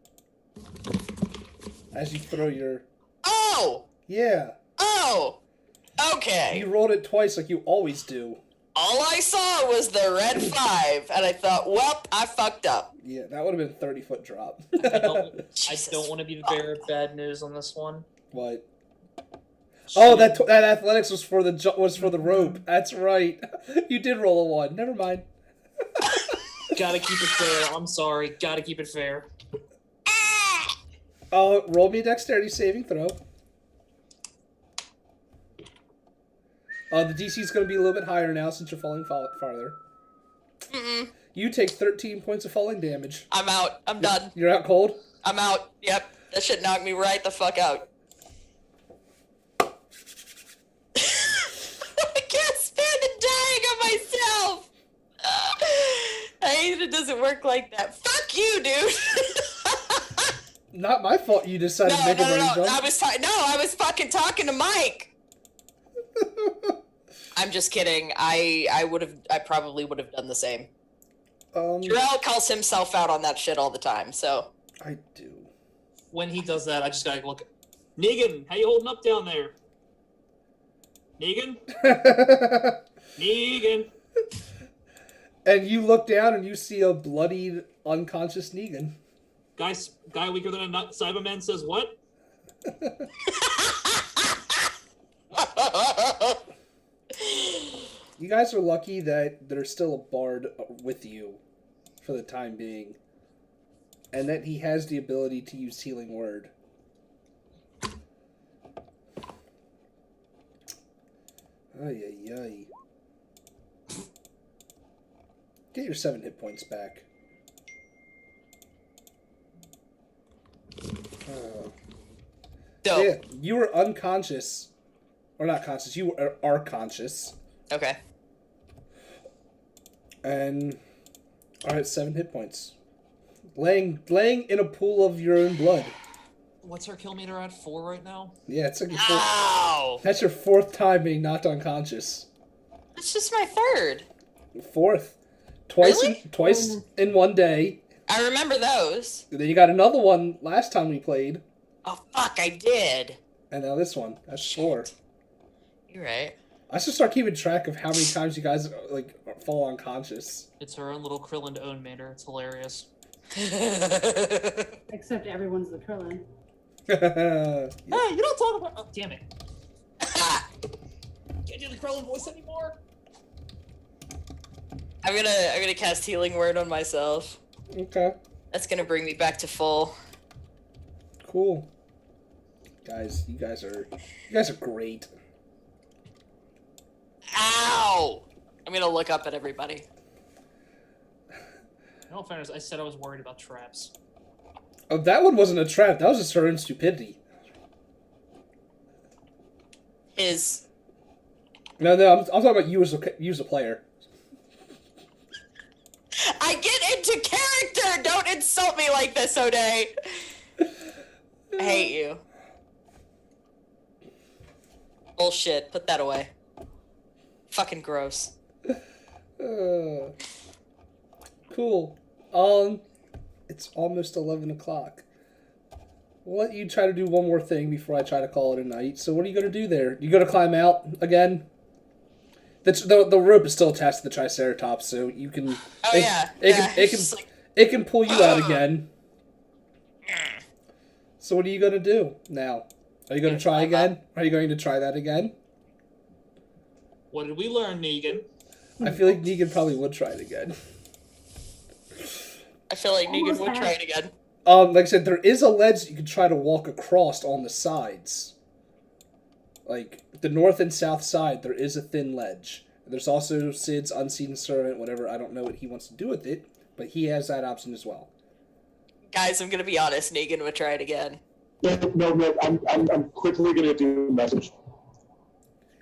As you throw your. Oh. Yeah. Oh. Okay. You rolled it twice like you always do. All I saw was the red 5, and I thought, well, I fucked up. Yeah, that would have been a 30-foot drop. I don't Jesus want to be the bearer of bad news on this one. What? Oh, that athletics was for the rope. That's right. You did roll a 1. Never mind. Gotta keep it fair. I'm sorry. Gotta keep it fair. Roll me a dexterity saving throw. The DC is going to be a little bit higher now since you're falling farther. You take 13 points of falling damage. I'm out. I'm done. You're out cold? I'm out. Yep. That shit knocked me right the fuck out. I can't stand it dying on myself. I hate it doesn't work like that. Fuck you, dude. Not my fault you decided to make a running jump. I was fucking talking to Mike. I'm just kidding. I probably would have done the same. Jarrell calls himself out on that shit all the time, so. I do. When he does that, I just gotta look. Negan, how you holding up down there? Negan? Negan? And you look down and you see a bloodied, unconscious Negan. Guy weaker than a nut Cyberman says what? You guys are lucky that there's still a bard with you for the time being. And that he has the ability to use Healing Word. Ay, ay, ay. Get your 7 hit points back. Dope. Yeah, you were unconscious. Or not conscious, you are conscious. Okay. And are at 7 hit points. Laying in a pool of your own blood. What's our kill meter at? 4 right now? Yeah, it's like your Ow! that's your 4th time being knocked unconscious. That's just my 3rd. 4th. Really? Twice in one day. I remember those. And then you got another one last time we played, Oh, fuck, I did. and now this one. That's 4. You're right. I should start keeping track of how many times you guys like fall unconscious. It's her own little Krillin own mater. It's hilarious. Except everyone's the Krillin. Yeah. Hey, you don't talk about. Oh, damn it! Can't do the Krillin voice anymore. I'm gonna cast Healing Word on myself. Okay. That's gonna bring me back to full. Cool. Guys, you guys are great. Ow! I'm gonna look up at everybody. In all fairness, I said I was worried about traps. Oh, that one wasn't a trap. That was just her own stupidity. No, I'm talking about you as a player. I get into character! Don't insult me like this, O'Day! I hate you. Bullshit. Put that away. Fucking gross. Cool. It's almost 11 o'clock. We'll let you try to do one more thing before I try to call it a night. So what are you going to do there? You going to climb out again? The rope is still attached to the Triceratops, so you can... Oh, yeah. It can pull you out again. So what are you going to do now? Are you going to try again? Are you going to try that again? What did we learn, Negan? I feel like Negan probably would try it again. I feel like Negan would try it again. Like I said, there is a ledge that you can try to walk across on the sides. Like, the north and south side, there is a thin ledge. There's also Sid's Unseen Servant, whatever. I don't know what he wants to do with it, but he has that option as well. Guys, I'm gonna be honest, Negan would try it again. No, I'm quickly going to do a message.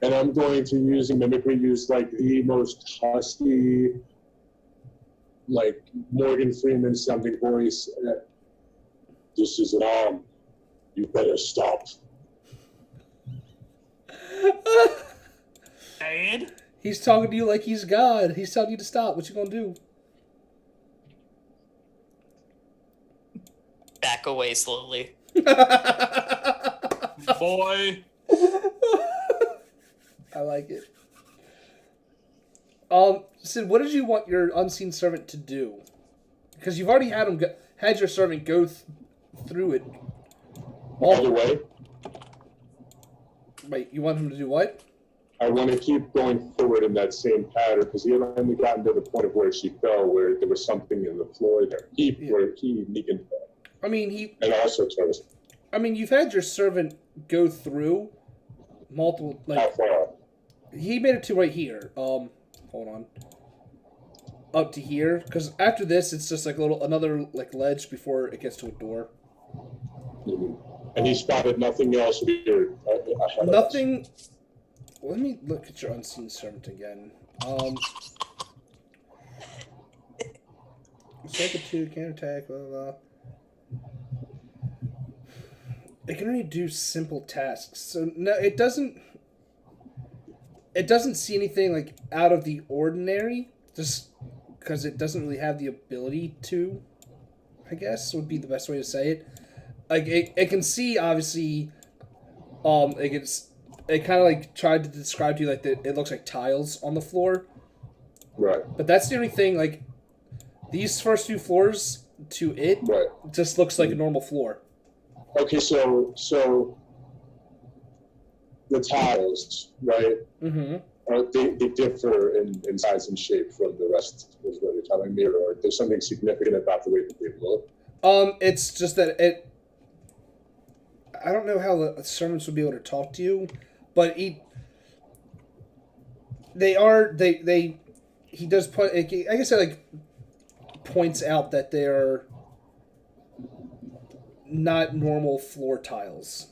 And I'm going to use like the most husky, like Morgan Freeman sounding voice. This is an arm. You better stop. And? He's talking to you like he's God. He's telling you to stop. What you gonna do? Back away slowly. Boy. I like it. Sid, what did you want your unseen servant to do? Because you've already had your servant go through it. All the way. Wait, you want him to do what? I want to keep going forward in that same pattern because he had only gotten to the point of where she fell, where there was something in the floor there. Negan fell. I mean, and also Travis. I mean, you've had your servant go through multiple. How Like, far? he made it to right here. Hold on. Up to here, because after this, it's just like another like ledge before it gets to a door. Mm-hmm. And he spotted nothing else weird. Nothing. Let me look at your unseen servant again. Second 2 can attack. Blah, blah, blah. It can only do simple tasks, so no, it doesn't. It doesn't see anything like out of the ordinary, just because it doesn't really have the ability to. I guess would be the best way to say it. Like it can see obviously. It kind of like tried to describe to you like it looks like tiles on the floor. Right. But that's the only thing. Like these first 2 floors to it just looks like a normal floor. Okay, so the tiles, right? Mm-hmm. They differ in size and shape from the rest, is what you're telling me, or there's something significant about the way that they look? It's just that it... I don't know how the servants would be able to talk to you, but he does put... I guess it, like, points out that they're not normal floor tiles.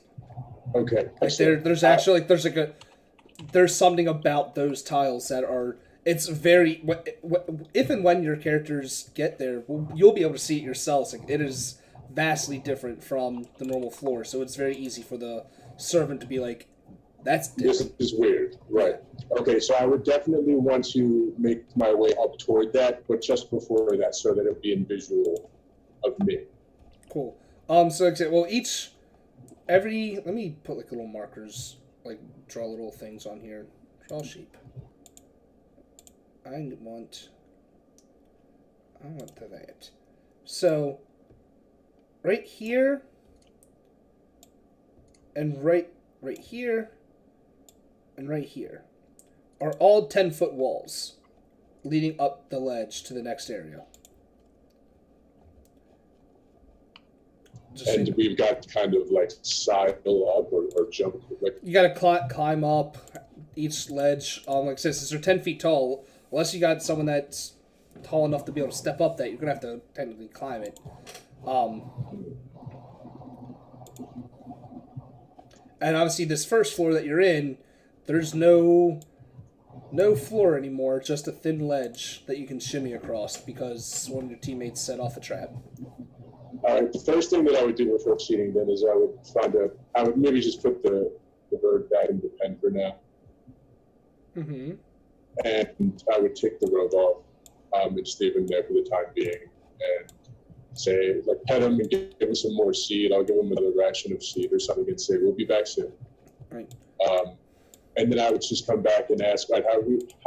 Okay. Like there's actually like there's something about those tiles that are it's very if and when your characters get there, you'll be able to see it yourselves. Like it is vastly different from the normal floor, so it's very easy for the servant to be like, That's This different. is weird. Right. Okay, so I would definitely want to make my way up toward that, but just before that, so that it would be in visual of me. Cool. So well, let me put like little markers, like draw little things on here. Draw sheep. I want that. So, right here, and right here, and right here, are all 10-foot walls, leading up the ledge to the next area. And we've got to kind of like sidle up or jump. Like, you gotta climb up each ledge. Like I said, since they're 10 feet tall, unless you got someone that's tall enough to be able to step up that, you're gonna have to technically climb it. And obviously, this first floor that you're in, there's no floor anymore, just a thin ledge that you can shimmy across because one of your teammates set off a trap. all right, the first thing that I would do before proceeding then is I would maybe just put the bird back in the pen for now. Mm-hmm. And I would take the robe off and just leave him there for the time being and say, like, pet him and give him some more seed. I'll give him another ration of seed or something and say, we'll be back soon. Right. And then I would just come back and ask, like, how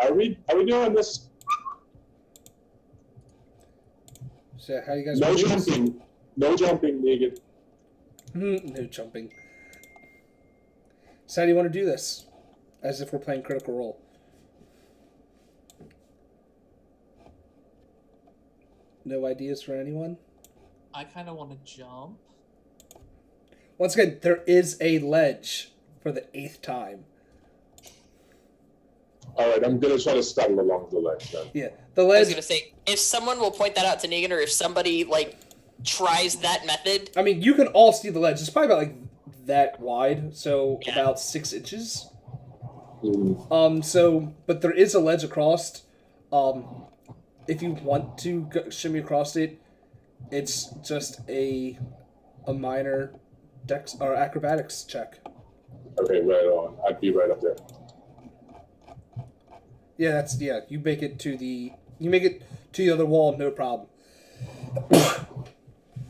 are we doing this? So how you guys? No jumping. No jumping, Negan. No jumping. So how do you want to do this? As if we're playing Critical Role. No ideas for anyone? I kind of want to jump. Once again, there is a ledge for the 8th time. All right, I'm going to try to scuttle along the ledge then. Yeah, the I was ledge... gonna say, if someone will point that out to Negan, or if somebody like tries that method. I mean, you can all see the ledge. It's probably about like that wide, so Yeah. about 6 inches. Mm. But there is a ledge across. If you want to shimmy across it, it's just a minor dex or acrobatics check. Okay, right on. I'd be right up there. Yeah, you make it to the other wall, no problem.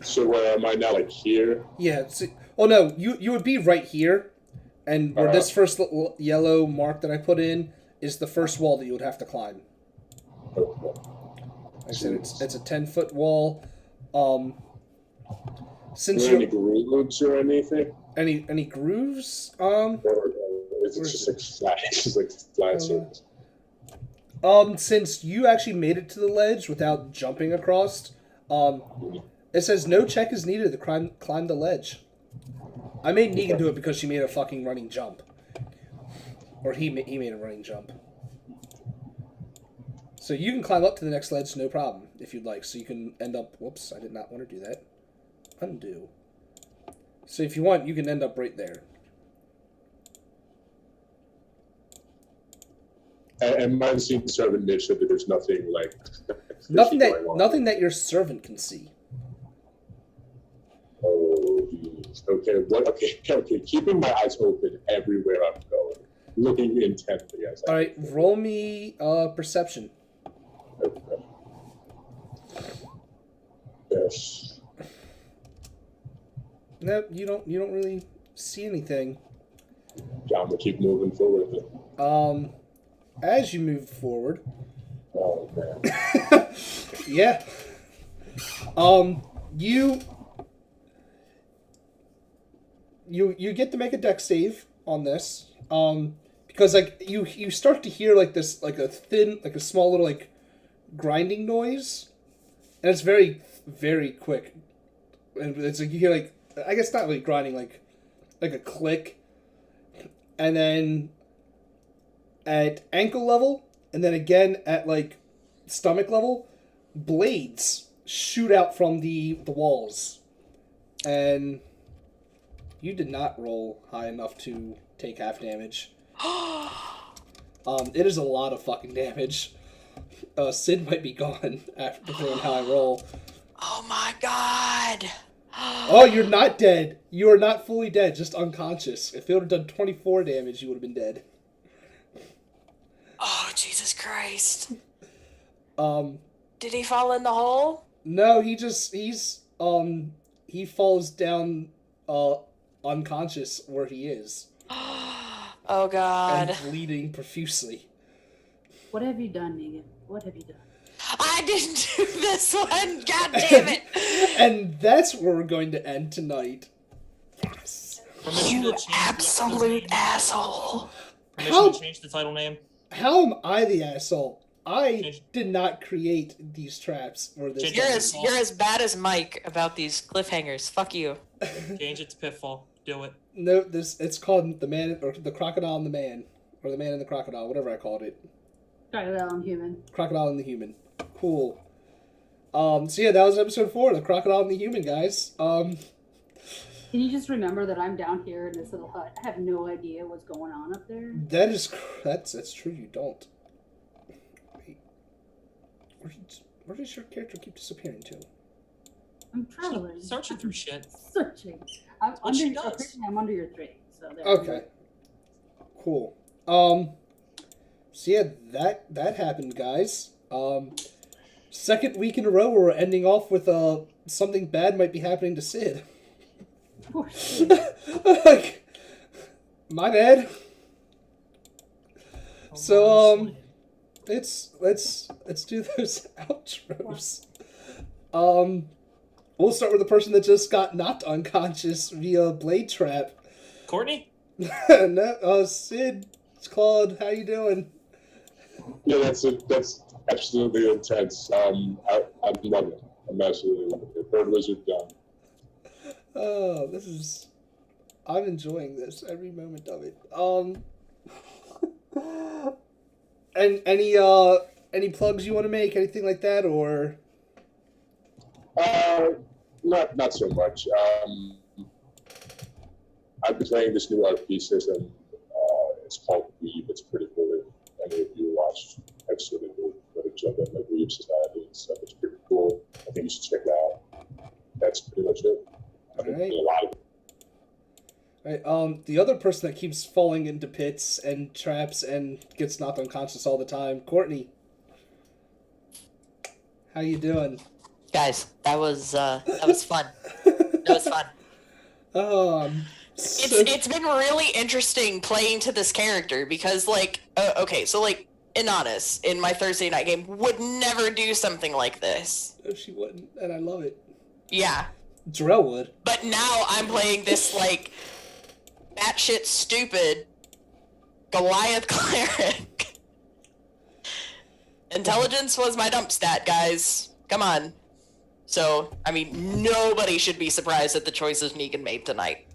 So where am I now? Like here? Yeah. No, you would be right here, and where this first yellow mark that I put in is the first wall that you would have to climb. Okay. Like I said, it's a 10-foot wall. Since Are there any grooves or anything? any grooves? Or is it just like flat? Just like flat surface. Since you actually made it to the ledge without jumping across, it says no check is needed to climb the ledge. I made Negan do it because she made a fucking running jump. Or he made a running jump. So you can climb up to the next ledge, no problem, if you'd like. So you can end up... Whoops, I did not want to do that. Undo. So if you want, you can end up right there. And my unseen servant Mitch said that there's nothing like... Nothing going on. that your servant can see. Oh, geez. Okay, okay. Keeping my eyes open everywhere I'm going. Looking intently as I... Alright, roll me perception. Okay. Yes. Nope, you don't really see anything. Yeah, I'm gonna keep moving forward with it. As you move forward, Oh man. yeah. You get to make a dex save on this. Because like you start to hear like this like a small little like grinding noise. And it's very, very quick. And it's like you hear like I guess not really grinding, like a click. And then at ankle level, and then again at like stomach level, blades shoot out from the walls. And you did not roll high enough to take half damage. It is a lot of fucking damage. Sid might be gone after depending on how I roll. Oh my god! Oh, you're not dead. You are not fully dead, just unconscious. If it would have done 24 damage, you would have been dead. Oh, Jesus Christ. Um, Did he fall in the hole? no, he falls down, unconscious where he is. Oh, God. And bleeding profusely. What have you done, Negan? What have you done? I didn't do this one. God damn it. And that's where we're going to end tonight. Yes. Permission to You change the absolute title name. asshole. Permission to change the title name. How am I the asshole? I Change- did not create these traps or this. Change- You're as bad as Mike about these cliffhangers. Fuck you. Change it to Pitfall. Do it. No, it's called the man or the crocodile and the man, or the man and the crocodile, whatever I called it. Crocodile and human. Crocodile and the human. Cool. So yeah, that was episode 4, the crocodile and the human, guys. Can you just remember that I'm down here in this little hut? I have no idea what's going on up there. That's true. You don't. Wait, where does your character keep disappearing to? I'm traveling. Searching through shit. Searching. I'm what under. she does. Apparently I'm under your tree. So there. Okay. Cool. So yeah, that happened, guys. Second week in a row where we're ending off with something bad might be happening to Sid. Poor Like, my bad. So let's do those outros. We'll start with the person that just got knocked unconscious via blade trap. Courtney? No, Sid, it's Claude. How you doing? Yeah, that's absolutely intense. I'm loving it. I'm absolutely loving it. Third wizard done. Oh, I'm enjoying this every moment of it. And any plugs you want to make, anything like that, or? Not so much. I've been playing this new RP system. It's called Weave. It's pretty cool. If any of you watched episode of the footage of it, like Weave Society and stuff, it's pretty cool. I think you should check it out. That's pretty much it. I've been Alright. doing a lot of it. Right. The other person that keeps falling into pits and traps and gets knocked unconscious all the time, Courtney. How you doing? Guys, that was fun. That was fun. It's been really interesting playing to this character because, like, okay, so, like, Inanis in my Thursday night game would never do something like this. No, she wouldn't, and I love it. Yeah. Jarrell would. But now I'm playing this, like, batshit stupid Goliath cleric. Intelligence was my dump stat, guys. Come on. So, I mean, nobody should be surprised at the choices Negan made tonight.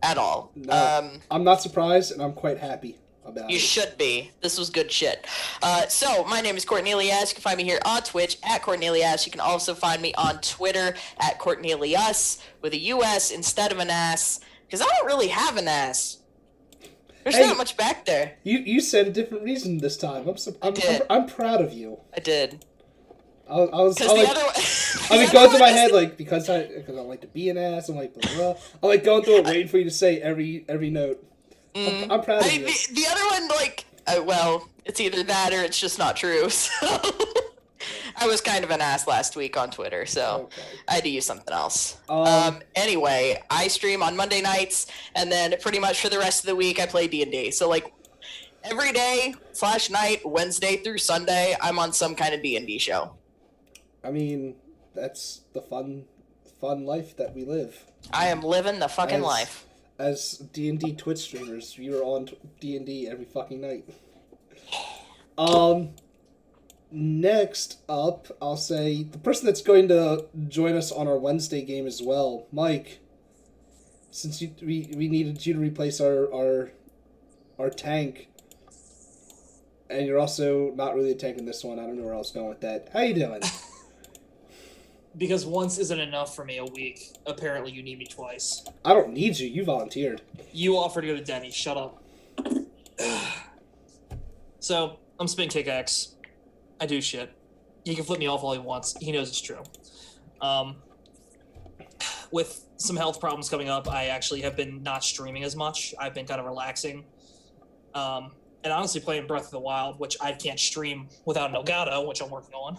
At all. No, I'm not surprised, and I'm quite happy about You it. should be. This was good shit. So, my name is Cornelius. You can find me here on Twitch at Cornelius. You can also find me on Twitter at Cornelius with a US instead of an ass. Because I don't really have an ass. There's Hey, not much back there. You said a different reason this time. did. I'm proud of you. I did. I was Because the like, other one... I mean, going through my head like because I like to be an ass. I'm like, blah, blah. I'm like going through it, waiting for you to say every note. I'm proud of you. The other one, like, well, it's either that or it's just not true. So I was kind of an ass last week on Twitter, so Okay. I had to use something else. Um, Anyway, I stream on Monday nights, and then pretty much for the rest of the week, I play D&D. So, like, every day / night, Wednesday through Sunday, I'm on some kind of D&D show. I mean, that's the fun life that we live. I am living the fucking As- life. As D&D Twitch streamers, we are on D&D every fucking night. Next up, I'll say the person that's going to join us on our Wednesday game as well, Mike. Since we needed you to replace our tank, and you're also not really a tank in this one. I don't know where I was going with that. How you doing? Because once isn't enough for me a week. Apparently you need me twice. I don't need you. You volunteered. You offered to go to Denny's. Shut up. So, I'm Spin Kick X. I do shit. He can flip me off all he wants. He knows it's true. with some health problems coming up, I actually have been not streaming as much. I've been kind of relaxing. And honestly playing Breath of the Wild, which I can't stream without an Elgato, which I'm working on.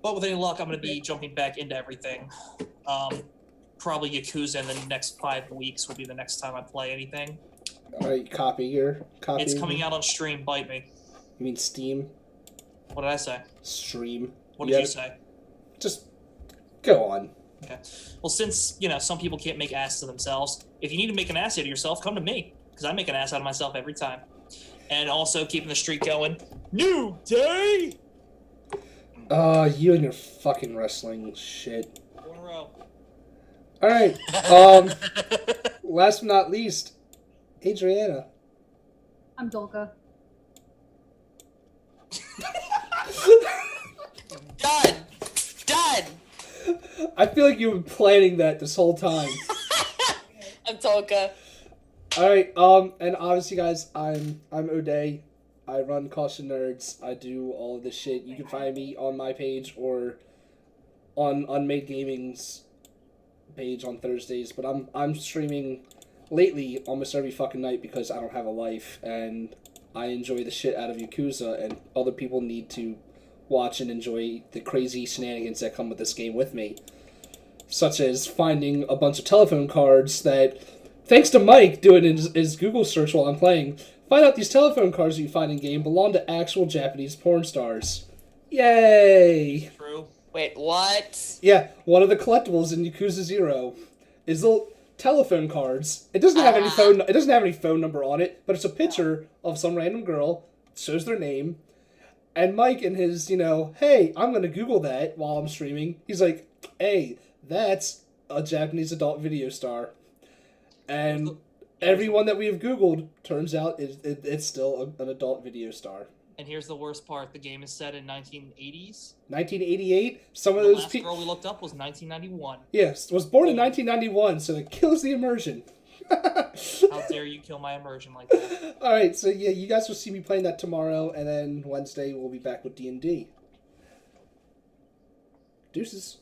But with any luck, I'm going to be jumping back into everything. Probably Yakuza in the next 5 weeks will be the next time I play anything. All right, copy here. Copy. It's coming out on stream. Bite me. You mean Steam? What did I say? Stream. What did you say? Just go on. Okay. Well, since, some people can't make asses of themselves, if you need to make an ass out of yourself, come to me. Because I make an ass out of myself every time. And also keeping the streak going. New day! You and your fucking wrestling shit. 4 in a row. All right. Last but not least, Adriana. I'm Dolka. Done. Done. I feel like you've been planning that this whole time. I'm Tolka. All right. And obviously, guys, I'm O'Day. I run Caution Nerds. I do all of this shit. You can find me on my page or on Unmade Gaming's page on Thursdays. But I'm streaming lately almost every fucking night because I don't have a life and I enjoy the shit out of Yakuza, and other people need to watch and enjoy the crazy shenanigans that come with this game with me. Such as finding a bunch of telephone cards that, thanks to Mike doing his Google search while I'm playing, find out these telephone cards that you find in game belong to actual Japanese porn stars. Yay! True. Wait, what? Yeah, one of the collectibles in Yakuza 0 is the telephone cards. It doesn't have any phone. It doesn't have any phone number on it, but it's a picture of some random girl. Shows their name, and Mike in his, hey, I'm gonna Google that while I'm streaming. He's like, hey, that's a Japanese adult video star, and everyone that we have Googled turns out it's still an adult video star. And here's the worst part: the game is set in 1980s. 1988. Some of The those last people. girl we looked up was 1991. Yes, was born in 1991, so it kills the immersion. How dare you kill my immersion like that? All right, so yeah, you guys will see me playing that tomorrow, and then Wednesday we'll be back with D&D. Deuces.